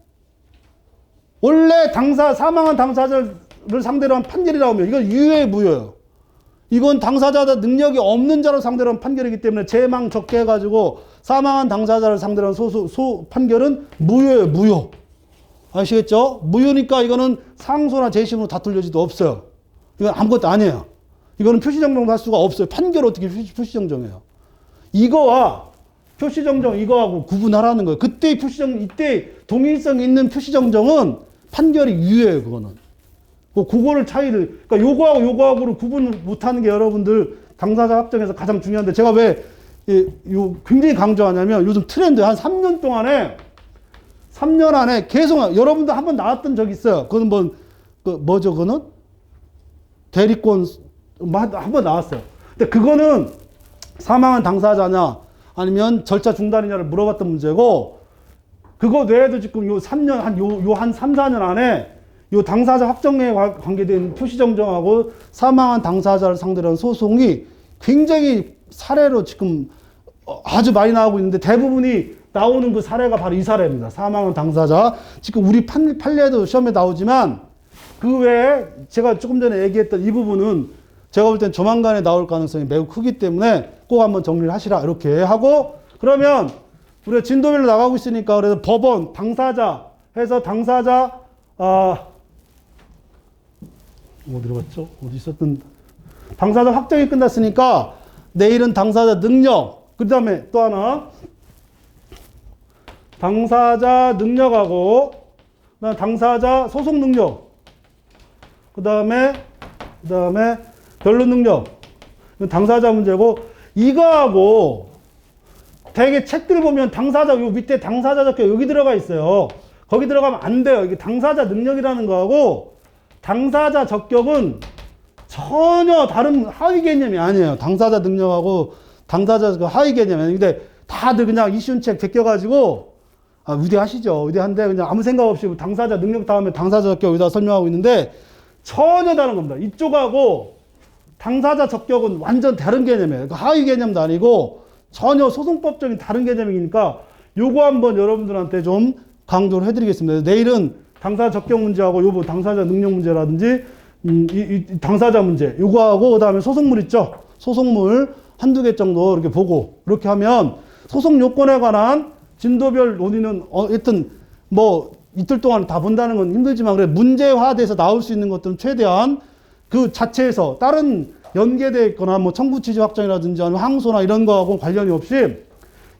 Speaker 1: 원래 사망한 당사자를 상대로 한 판결이 나오면 이건 유효의 무효예요. 이건 당사자다 능력이 없는 자로 상대로 한 판결이기 때문에 제망 적게 해가지고 사망한 당사자를 상대로 한 판결은 무효예요. 무효. 아시겠죠? 무효니까 이거는 상소나 재심으로 다툴 여지도 없어요. 이건 아무것도 아니에요. 이거는 표시정정도 할 수가 없어요. 판결을 어떻게 표시정정해요. 이거와 표시정정 이거하고 구분하라는 거예요. 그때의 이때 동일성 있는 표시정정은 판결이 유효해요. 그거는. 그거를 차이를, 그러니까 요거하고를 구분 못하는 게 여러분들 당사자 확정에서 가장 중요한데 제가 왜 굉장히 강조하냐면 요즘 트렌드 한 3년 동안에 3년 안에 계속 여러분도 한번 나왔던 적 있어요. 그건 뭐죠? 그거는 대리권 한번 나왔어요. 근데 그거는 사망한 당사자냐 아니면 절차 중단이냐를 물어봤던 문제고 그거 외에도 지금 요 3년 한 3, 4년 안에 요 당사자 확정에 관계된 표시정정하고 사망한 당사자를 상대로 한 소송이 굉장히 사례로 지금 아주 많이 나오고 있는데 대부분이 나오는 그 사례가 바로 이 사례입니다. 사망한 당사자. 지금 우리 판례도 시험에 나오지만 그 외에 제가 조금 전에 얘기했던 이 부분은 제가 볼 땐 조만간에 나올 가능성이 매우 크기 때문에 꼭 한번 정리를 하시라. 이렇게 하고 그러면 우리가 진도별로 나가고 있으니까 그래서 법원, 당사자 해서 당사자 어디로 갔죠? 어디 있었던 당사자 확정이 끝났으니까 내일은 당사자 능력 그 다음에 또 하나 당사자 능력하고 그다음 당사자 소송 능력 그 다음에 변론 능력 당사자 문제고 이거하고 되게 책들 보면 당사자 요 밑에 당사자 적혀 여기 들어가 있어요. 거기 들어가면 안 돼요. 이게 당사자 능력이라는 거하고 당사자 적격은 전혀 다른 하위 개념이 아니에요. 당사자 능력하고 당사자 하위 개념이 아니에요. 근데 다들 그냥 이시훈 책 제껴가지고 위대하시죠. 위대한데 그냥 아무 생각 없이 당사자 능력 다음에 당사자 적격 여기다 설명하고 있는데 전혀 다른 겁니다. 이쪽하고 당사자 적격은 완전 다른 개념이에요. 그러니까 하위 개념도 아니고 전혀 소송법적인 다른 개념이니까 요거 한번 여러분들한테 좀 강조를 해드리겠습니다. 내일은 당사자 적격 문제하고 요거 당사자 능력 문제라든지 이 당사자 문제 요거하고 그다음에 소송물 있죠. 소송물 한두 개 정도 이렇게 보고 이렇게 하면 소송 요건에 관한 진도별 논의는 하여튼 뭐 이틀 동안 다 본다는 건 힘들지만 그래 문제화돼서 나올 수 있는 것들은 최대한 그 자체에서 다른 연계되어 있거나 뭐 청구 취지 확정이라든지 아니면 항소나 이런 거하고 관련이 없이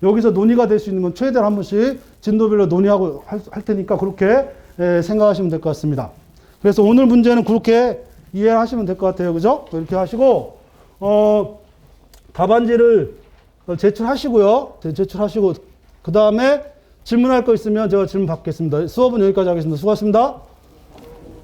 Speaker 1: 여기서 논의가 될 수 있는 건 최대한 한 번씩 진도별로 논의하고 할 테니까 그렇게 생각하시면 될 것 같습니다. 그래서 오늘 문제는 그렇게 이해하시면 될 것 같아요. 그죠? 이렇게 하시고 답안지를 제출하시고요. 제출하시고 그 다음에 질문할 거 있으면 제가 질문 받겠습니다. 수업은 여기까지 하겠습니다. 수고하셨습니다.